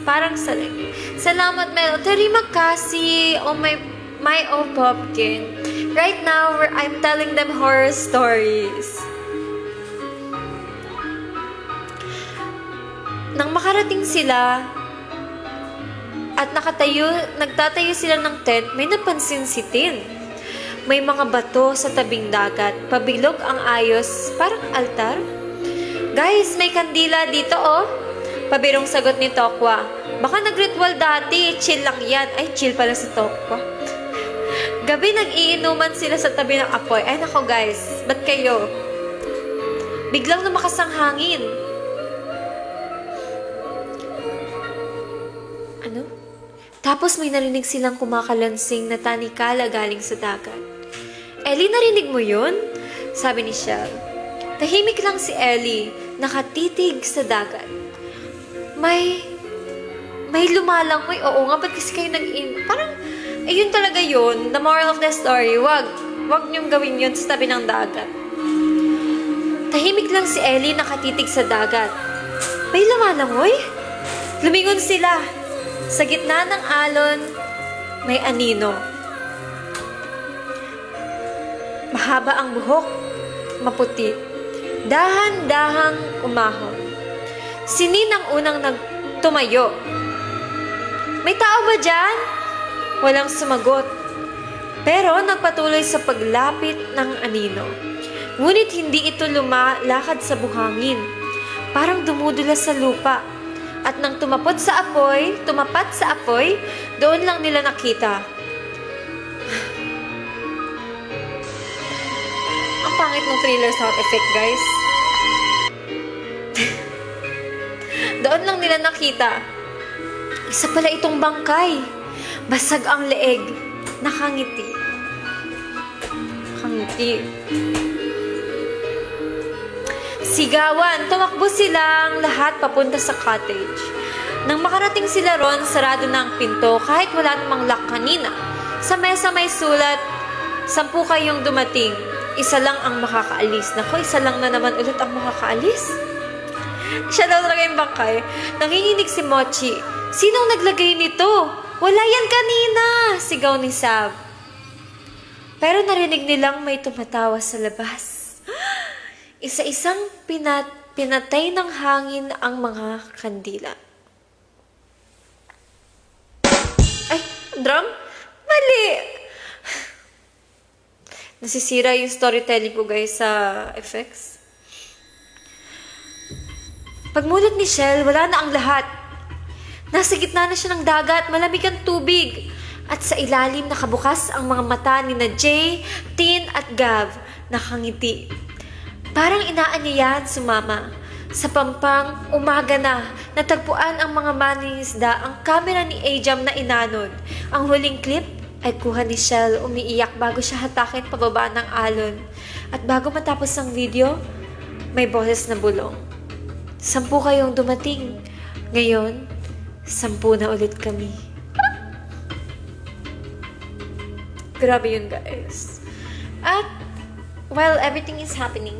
Parang salamin. Salamat, Mel. Terima kasih. Oh, my Popkin. Right now, I'm telling them horror stories. Nang makarating sila at nagtatayo sila ng tent, may napansin si Tin. May mga bato sa tabing dagat. Pabilog ang ayos, parang altar. Guys, may kandila dito oh. Pabirong sagot ni Tokwa. Baka nag-ritual dati, chill lang yan. Ay, chill pala si Tokwa. Gabi nag-iinuman sila sa tabi ng apoy. Ay nako guys, ba't kayo? Biglang lumakas ang hangin. Ano? Tapos may narinig silang kumakalansing na tanikala galing sa dagat. Ellie, narinig mo yun? Sabi ni Shell. Tahimik lang si Ellie, nakatitig sa dagat. May lumalangoy. Oo nga, ba't kasi kayo parang, ayun talaga yun. The moral of the story, wag niyong gawin yun sa tabi ng dagat. Tahimik lang si Ellie, nakatitig sa dagat. May lumalangoy? Lumingon sila. Sa gitna ng alon, may anino. Mahaba ang buhok, maputi. Dahan-dahang umahon. Si Nin ang unang nagtumayo. May tao ba dyan? Walang sumagot. Pero nagpatuloy sa paglapit ng anino. Ngunit hindi ito lumalakad sa buhangin. Parang dumudulas sa lupa. At nang tumapat sa apoy, doon lang nila nakita. Ang pangit ng thriller sound effect, guys. Doon lang nila nakita. Isa pala itong bangkay. Basag ang leeg. Nakangiti. Sigawan, tumakbo silang lahat papunta sa cottage. Nang makarating sila ron, sarado na ang pinto kahit wala namang lock kanina. Sa mesa may sulat, 10 kayong dumating. isa lang ang makakaalis. Nako, isa lang na naman ulit ang makakaalis. Siya daw talaga yung bangkay. Nanginginig si Mochi. Sinong naglagay nito? Wala yan kanina! Sigaw ni Sab. Pero narinig nilang may tumatawa sa labas. Isa-isang pinatay ng hangin ang mga kandila. Ay, drum? Mali! Nasisira yung storytelling ko guys sa effects. Pagmulat ni Shell, wala na ang lahat. Nasa gitna na siya ng dagat, malamig ang tubig. At sa ilalim nakabukas ang mga mata ni na Jay, Tin at Gav. Nakangiti. Parang inaanyayahan sumama. Sa pampang, umaga na, natagpuan ang mga maningisda ang kamera ni Ajam na inanod. Ang huling clip ay kuha ni Shell umiiyak bago siya hatakin pababa ng alon. At bago matapos ang video, may boses na bulong. 10 kayong dumating. Ngayon, 10 na ulit kami. Grabe yun guys. At while everything is happening,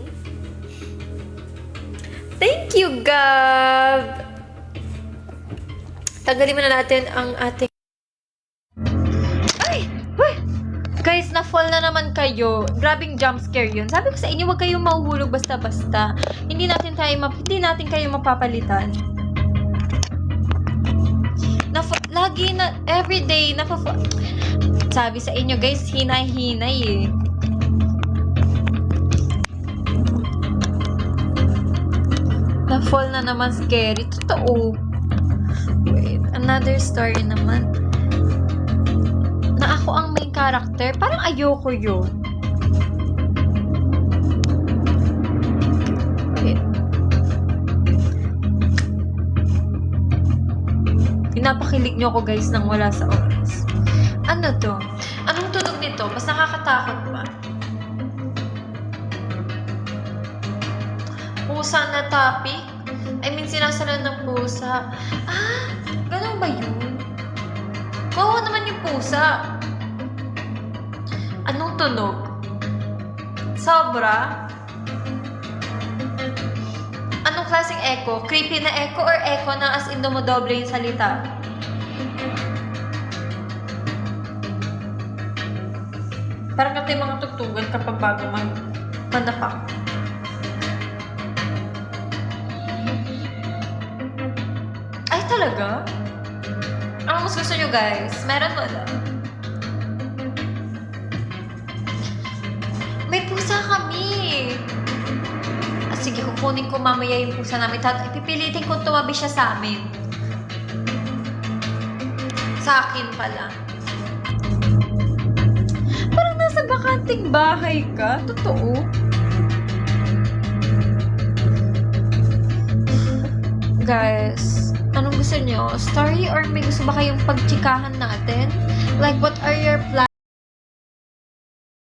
thank you, Gab! Tanggalin muna natin ang ating... Ay! Uy! Guys, na-fall na naman kayo. Grabing jump scare yun. Sabi ko sa inyo, huwag kayong mahuhulog basta-basta. Hindi natin kayo mapapalitan. Lagi na, everyday, sabi sa inyo guys, hinay-hinay eh. Na-fall na naman, scary. Totoo. Wait, another story naman. Na ako ang main character. Parang ayoko yun. Wait. Pinapakilig nyo ako guys nang wala sa oras. Ano to? Anong tunog nito? Mas nakakatakot ba? Pusa na topic? I mean, sinasalan ng pusa. Ah, ganun ba yun? Kawawa naman yung pusa. Anong tunog? Sobra? Anong klaseng echo? Creepy na echo or echo na as in dumodoble yung salita? Parang natin mga tugtugan kapag bago manapak. Ay, talaga? Ano mas gusto nyo guys? Meron wala? May pusa kami! Sige, kukunin ko mamaya yung pusa namin. Pipilitin ko tumabi siya sa amin. Sa akin pala. Parang nasa bakanting bahay ka. Totoo. Guys, anong gusto nyo? Story or may gusto ba kayong pagtsikahan natin? Like, what are your plans?